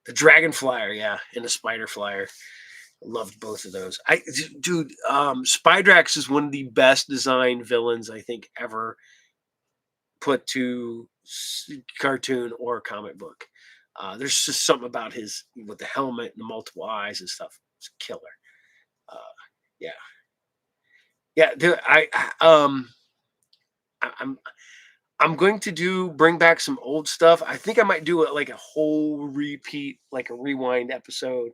the Dragon Flyer, yeah, and the Spider Flyer. Loved both of those. Dude, Spidrax is one of the best designed villains I think ever put to cartoon or comic book. There's just something about his with the helmet and the multiple eyes and stuff. It's killer. Uh, yeah, yeah. Dude, I'm I'm going to bring back some old stuff. I think I might do it like a whole repeat, like a rewind episode.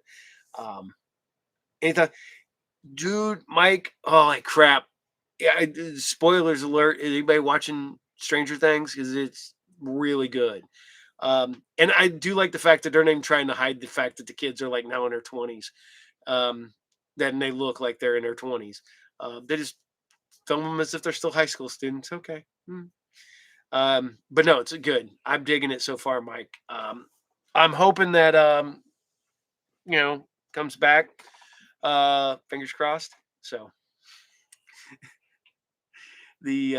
Um, anytime, dude, Mike. Oh, like crap. Yeah, spoilers alert. Anybody watching Stranger Things? Because it's really good. And I do like the fact that they're not even trying to hide the fact that the kids are like now in their 20s. Um, then they look like they're in their 20s. They just film them as if they're still high school students. Okay. But no, it's good. I'm digging it so far, Mike. I'm hoping that comes back. Fingers crossed. So the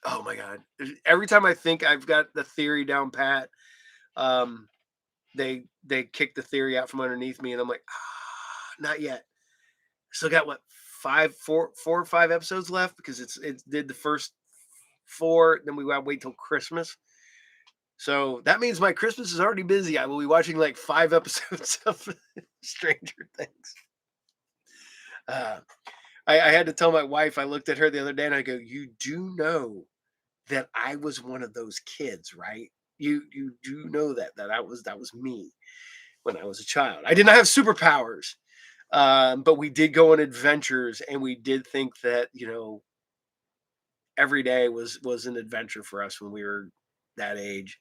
oh my god. Every time I think I've got the theory down pat, um they kick the theory out from underneath me and I'm like, not yet. Still got what, four or five episodes left because it did the first four, then we gotta wait till Christmas. So that means my Christmas is already busy. I will be watching like 5 episodes of Stranger Things. Uh, I had to tell my wife, I looked at her the other day and I go, you do know that I was one of those kids, right? You do know that was me when I was a child. I did not have superpowers, but we did go on adventures, and we did think that every day was an adventure for us when we were that age.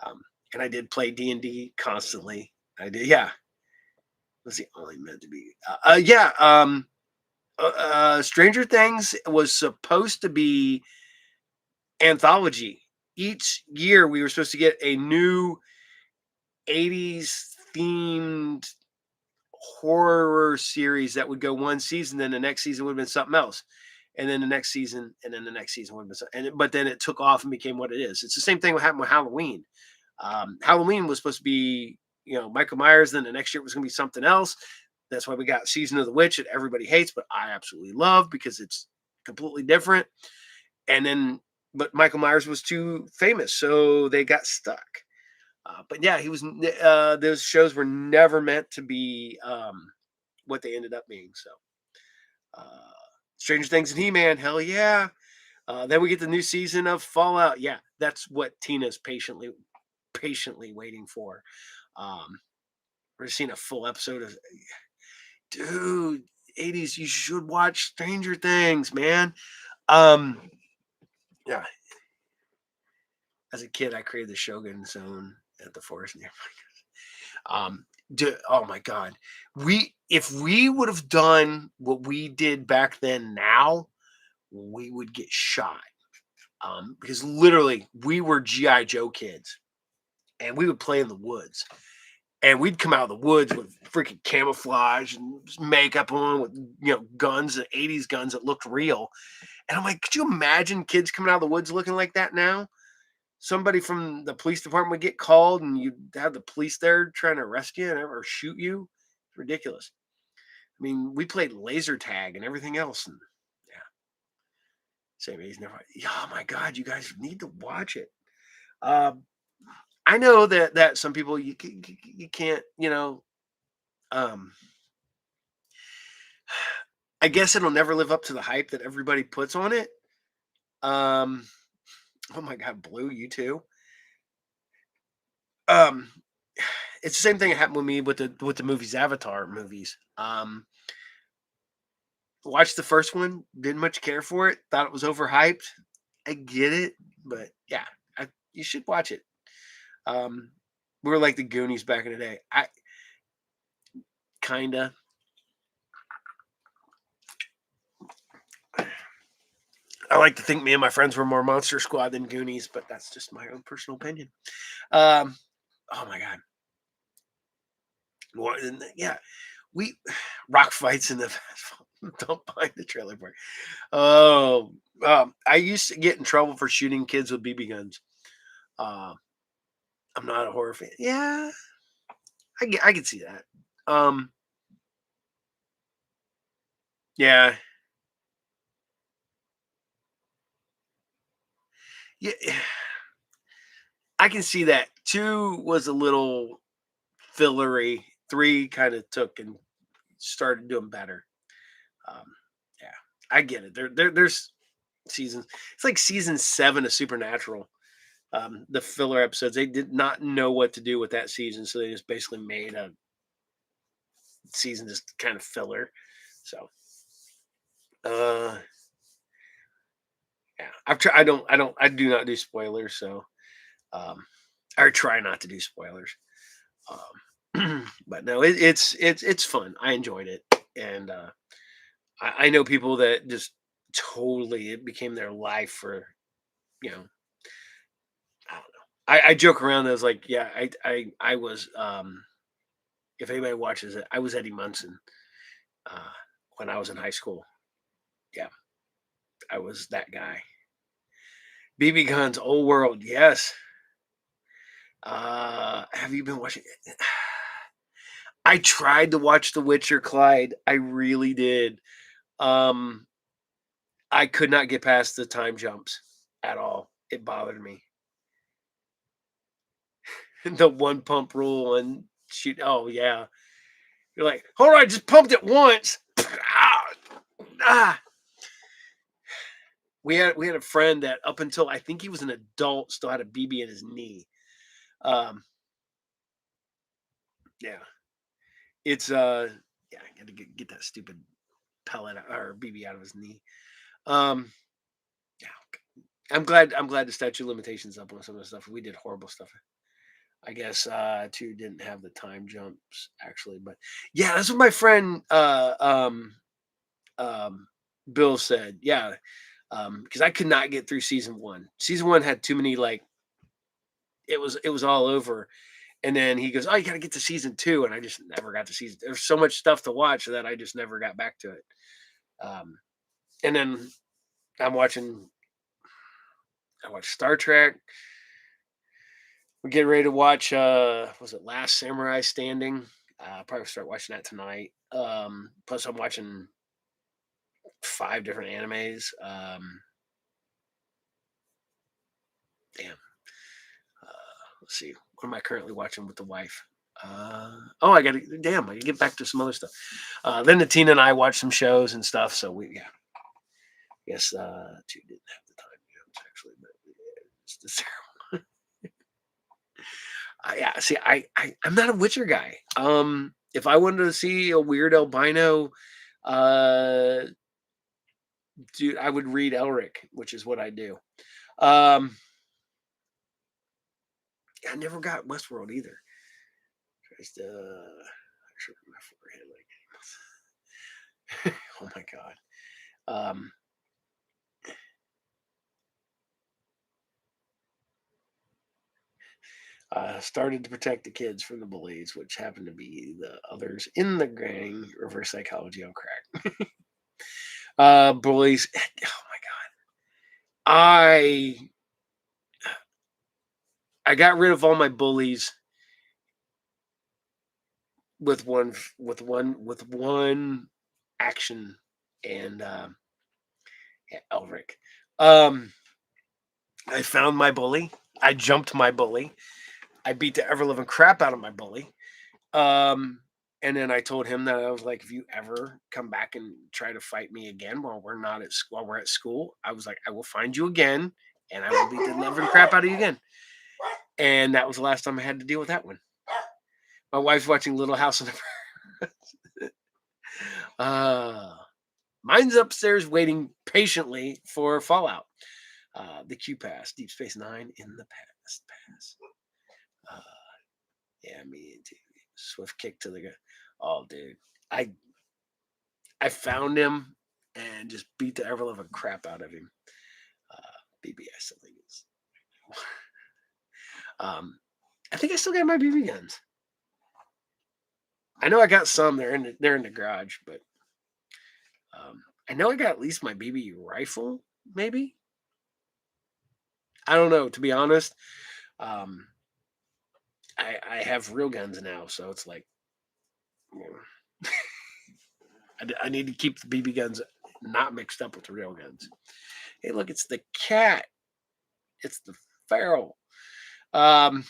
Um, and I did play D&D constantly. I did, yeah. Was the only meant to be? Yeah. Stranger Things was supposed to be anthology. Each year we were supposed to get a new 80s themed horror series that would go one season, then the next season would have been something else. And then the next season, and then the next season would have been but then it took off and became what it is. It's the same thing what happened with Halloween. Halloween was supposed to be, Michael Myers, then the next year it was going to be something else. That's why we got Season of the Witch that everybody hates, but I absolutely love because it's completely different. And then, but Michael Myers was too famous, so they got stuck. But yeah, he was. Those shows were never meant to be what they ended up being. So, uh, Stranger Things and He-Man, hell yeah. Then we get the new season of Fallout. Yeah, that's what Tina's patiently waiting for. Um, we're seeing a full episode of, dude, 80s. You should watch Stranger Things, man. Um, yeah, as a kid, I created the Shogun Zone at the forest near. Oh my god, we if we would have done what we did back then, now we would get shot. Because literally we were GI Joe kids, and we would play in the woods, and we'd come out of the woods with freaking camouflage and makeup on, with guns, the '80s guns that looked real. And I'm like, could you imagine kids coming out of the woods looking like that now? Somebody from the police department would get called and you'd have the police there trying to arrest you or shoot you. It's ridiculous. I mean, we played laser tag and everything else. And yeah, same age. Never. Oh my God, you guys need to watch it. Um, I know that some people you can't, um, I guess it'll never live up to the hype that everybody puts on it. Um, oh my God, Blue, you too. Um, it's the same thing that happened with me with the movies, Avatar movies. Watched the first one, didn't much care for it, thought it was overhyped. I get it, but yeah, you should watch it. Um, we were like the Goonies back in the day. I kinda. I like to think me and my friends were more Monster Squad than Goonies, but that's just my own personal opinion. Um, oh my god, yeah, we rock fights in the Don't buy the trailer park. Oh, I used to get in trouble for shooting kids with BB guns. Uh, I'm not a horror fan. Yeah, I can see that. Um, yeah, yeah, I can see that. Two was a little fillery. Three kind of took and started doing better. Um, yeah, I get it. There's seasons. It's like season 7 of Supernatural. The filler episodes. They did not know what to do with that season, so they just basically made a season just kind of filler. So, uh, yeah, I've tried. I do not do spoilers. So, um, I try not to do spoilers. But no, it's fun. I enjoyed it, and I know people that just totally it became their life for you know I don't know. I joke around. I was like, yeah, I was. If anybody watches it, I was Eddie Munson uh, when I was in high school. Yeah, I was that guy. BB Guns, Old World. Yes. Have you been watching? I tried to watch The Witcher, Clyde. I really did. Um, I could not get past the time jumps at all. It bothered me. The one pump rule and shoot. Oh yeah, you're like, hold on, I just pumped it once. Ah, ah. We had a friend that up until I think he was an adult still had a BB in his knee. Um, yeah, it's yeah, I got to get that stupid pellet or BB out of his knee. Um, yeah, I'm glad the statute of limitations up on some of the stuff. We did horrible stuff. I guess two didn't have the time jumps actually, but yeah, that's what my friend um Bill said. Yeah, because I could not get through season one. Season one had too many like it was all over. And then he goes, "Oh, you got to get to season two," and I just never got to season. There's so much stuff to watch that I just never got back to it. Um, and then I'm watching. I watched Star Trek. We're getting ready to watch. Was it Last Samurai Standing? Probably start watching that tonight. Plus, I'm watching 5 different animes. Damn. Let's see. What am I currently watching with the wife? Oh, I got to. Damn, I got to get back to some other stuff. Then the Tina and I watch some shows and stuff. So we, yeah, yes, two didn't have the time jumps actually, but yeah, it's just yeah. See, I'm not a Witcher guy. If I wanted to see a weird albino, uh, dude, I would read Elric, which is what I do. Um, I never got Westworld either. Just I should my forehead like. Oh my god. Um, started to protect the kids from the bullies, which happened to be the others in the gang. Reverse psychology on crack. Bullies. Oh my god. I got rid of all my bullies with one action and yeah, Elric. Um, I found my bully. I jumped my bully. I beat the ever living crap out of my bully. Um, and then I told him that I was like, if you ever come back and try to fight me again while we're at school, I was like, I will find you again, and I will beat the living crap out of you again. And that was the last time I had to deal with that one. My wife's watching Little House on the uh mine's upstairs waiting patiently for Fallout. The Q pass, Deep Space Nine in the past pass. Uh, yeah, me too. Swift kick to the gut. Oh, dude, I I found him and just beat the ever loving crap out of him. BBS, I think is. um, I think I still got my BB guns. I know I got some. They're in the garage, but I know I got at least my BB rifle, maybe. I don't know, to be honest. Um, I have real guns now, so it's like, you know, I need to keep the BB guns not mixed up with the real guns. Hey, look, it's the cat. It's the feral. Um,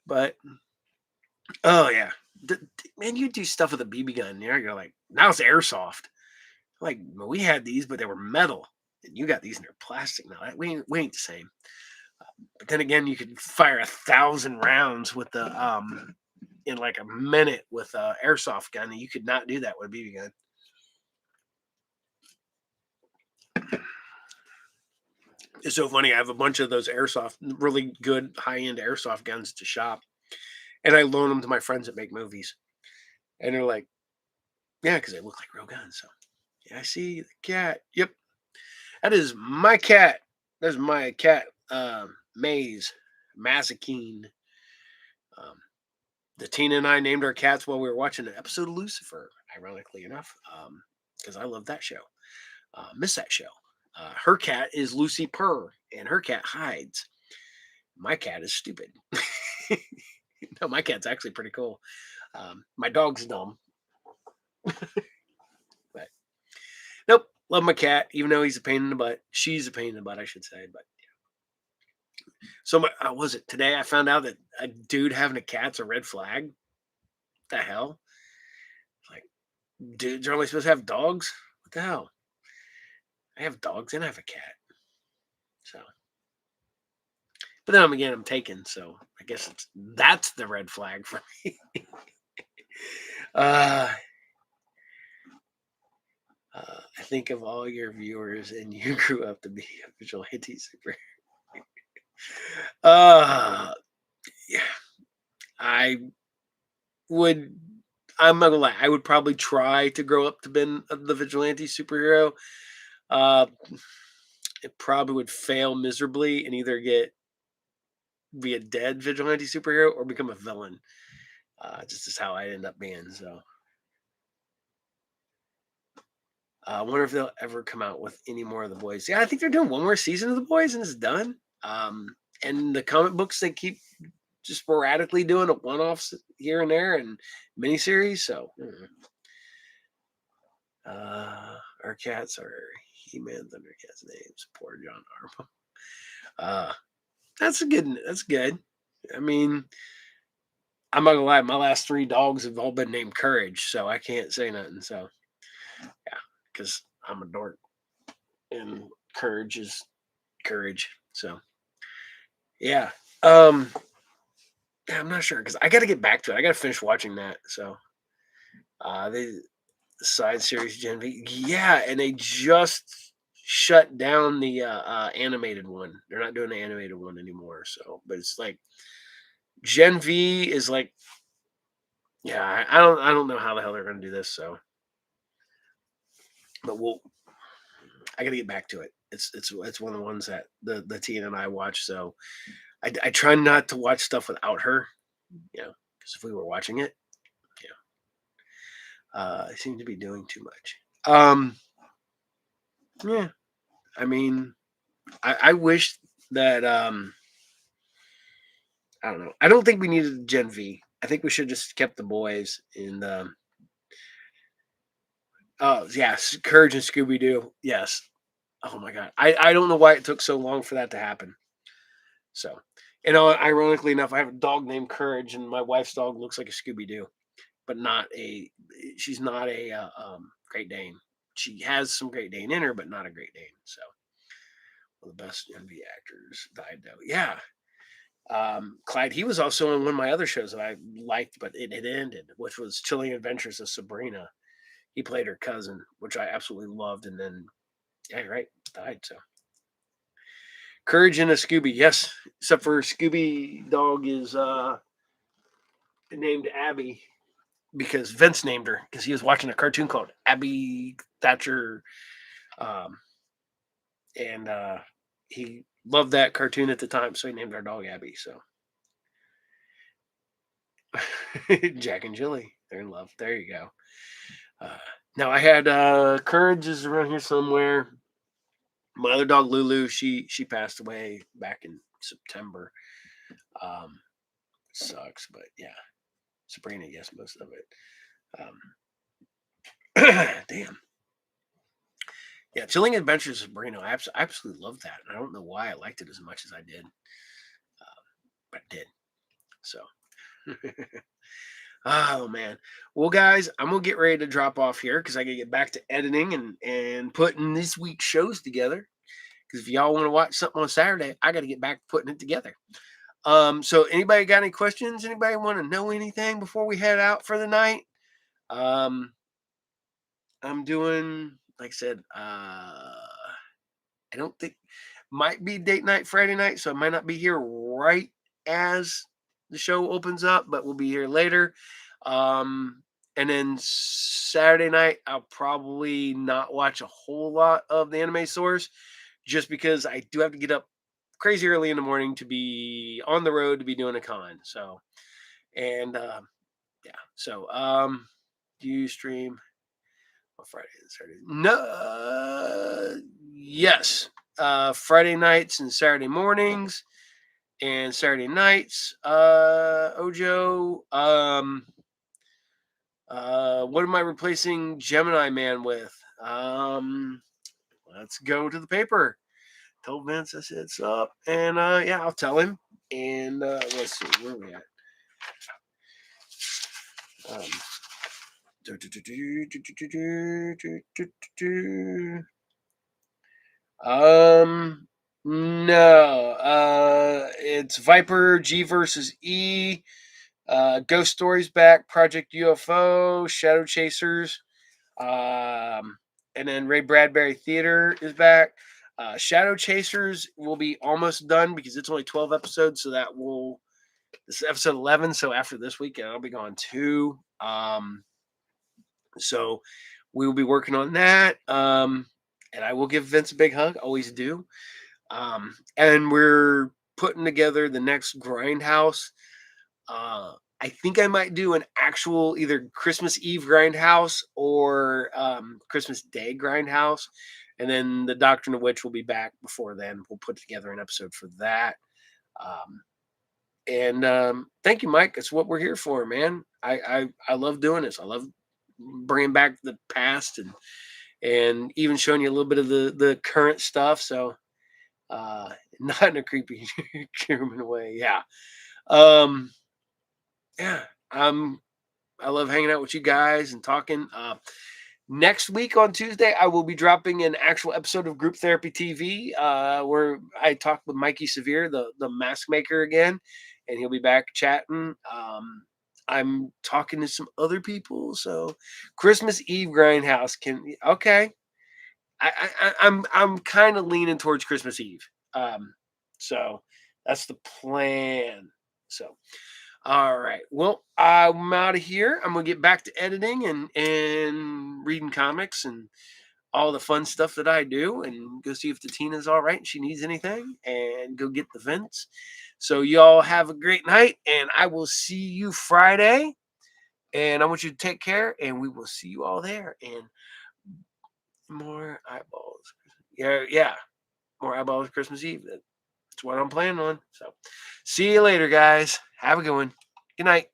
but oh yeah, man, you do stuff with a BB gun. You're like, now it's airsoft. Like, well, we had these, but they were metal, and you got these and they're plastic now. We ain't the same. But then again, you could fire 1,000 rounds with the in like a minute with a airsoft gun, and you could not do that with a BB gun. It's so funny. I have a bunch of those airsoft, really good high end airsoft guns to shop, and I loan them to my friends that make movies, and they're like, "Yeah, because they look like real guns." So yeah, I see the cat. Yep, that is my cat. That's my cat, Maze Mazikeen. Um, the Tina and I named our cats while we were watching an episode of Lucifer. Ironically enough, because I love that show. Miss that show. Her cat is Lucy Purr, and her cat hides. My cat is stupid. No, my cat's actually pretty cool. My dog's dumb, but nope. Love my cat, even though he's a pain in the butt. She's a pain in the butt, I should say. But so was it today? I found out that a dude having a cat's a red flag. The hell? Like, dudes are only supposed to have dogs. What the hell? I have dogs and I have a cat. So, but then again, I'm taken. So I guess that's the red flag for me. uh, I think of all your viewers, and you grew up to be a vigilante super. Uh, yeah, I would. I'm not gonna lie. I would probably try to grow up to be the vigilante superhero. Uh, it probably would fail miserably and either be a dead vigilante superhero or become a villain. Just as how I end up being. So I wonder if they'll ever come out with any more of the boys. Yeah, I think they're doing one more season of the boys and it's done. And the comic books they keep just sporadically doing a one-offs here and there and miniseries. So our cats are He-Man, Thundercats names. Poor John Arma. That's a good. That's good. I mean, I'm not gonna lie. My last three dogs have all been named Courage, so I can't say nothing. So yeah, because I'm a dork, and Courage is courage. So yeah. Um, yeah, I'm not sure because I got to get back to it. I got to finish watching that. So the side series Gen V, yeah, and they just shut down the animated one. They're not doing the animated one anymore. So, but it's like Gen V is like, yeah, I don't know how the hell they're going to do this. So, but I got to get back to it. It's one of the ones that the teen and I watch. So I try not to watch stuff without her. You know, because if we were watching it, I seem to be doing too much. Yeah, I mean, I wish that I don't know. I don't think we needed Gen V. I think we should just kept the boys in the. Oh yes, Courage and Scooby Doo. Yes. Oh my god. I don't know why it took so long for that to happen. So, ironically enough, I have a dog named Courage, and my wife's dog looks like a Scooby Doo, but not a. She's not a Great Dane. She has some Great Dane in her, but not a Great Dane. So, one of the best MV actors died though. Yeah. Clyde, he was also in one of my other shows that I liked, but it had ended, which was Chilling Adventures of Sabrina. He played her cousin, which I absolutely loved, and then yeah, you're right, died. So Courage and a Scooby, yes, except for Scooby Dog is named Abby because Vince named her because he was watching a cartoon called Abby Thatcher, um, and he loved that cartoon at the time, so he named our dog Abby. So Jack and Jilly, they're in love. There you go. Now I had Courage is around here somewhere. My other dog Lulu, she passed away back in September. Um, sucks, but yeah, Sabrina, yes, most of it. Damn. Yeah, Chilling Adventures of Sabrina. I absolutely love that. And I don't know why I liked it as much as I did, but I did. So, oh man. Well, guys, I'm gonna get ready to drop off here because I gotta get back to editing and putting this week's shows together. Because if y'all want to watch something on Saturday, I got to get back to putting it together. So anybody got any questions? Anybody want to know anything before we head out for the night? Um, I'm doing, like I said, I don't think might be date night Friday night, so I might not be here right as the show opens up, but we'll be here later. And then Saturday night, I'll probably not watch a whole lot of the Anime Source just because I do have to get up crazy early in the morning to be on the road to be doing a con. So, and yeah, so do you stream on Friday and Saturday? No, yes, Friday nights and Saturday mornings and Saturday nights. Ojo, what am I replacing Gemini Man with? Let's go to the paper. Told Vince I said it's up, and yeah, I'll tell him. And let's see, where are we at? Um, no, it's Viper G versus E. Ghost Stories back, Project UFO, Shadow Chasers, and then Ray Bradbury Theater is back. Shadow Chasers will be almost done because it's only 12 episodes, so that will this is episode 11. So after this weekend, I'll be gone too. So we will be working on that. And I will give Vince a big hug, always do. And we're putting together the next Grindhouse. I think I might do an actual either Christmas Eve Grindhouse or Christmas Day Grindhouse. And then the Doctrine of Witch will be back before then. We'll put together an episode for that. And thank you, Mike. It's what we're here for, man. I love doing this. I love bringing back the past and even showing you a little bit of the current stuff. So not in a creepy human way. Yeah. Um, yeah. I love hanging out with you guys and talking. Next week on Tuesday, I will be dropping an actual episode of Group Therapy TV where I talk with Mikey Severe, the mask maker again, and he'll be back chatting. I'm talking to some other people, so Christmas Eve Grindhouse can okay. I'm kind of leaning towards Christmas Eve, so that's the plan. So. All right. Well, I'm out of here. I'm gonna get back to editing and reading comics and all the fun stuff that I do, and go see if the Tina's all right and she needs anything, and go get the Vince. So y'all have a great night, and I will see you Friday. And I want you to take care, and we will see you all there. And more eyeballs. Yeah, yeah. More eyeballs Christmas Eve. That's what I'm planning on. So see you later, guys. Have a good one. Good night.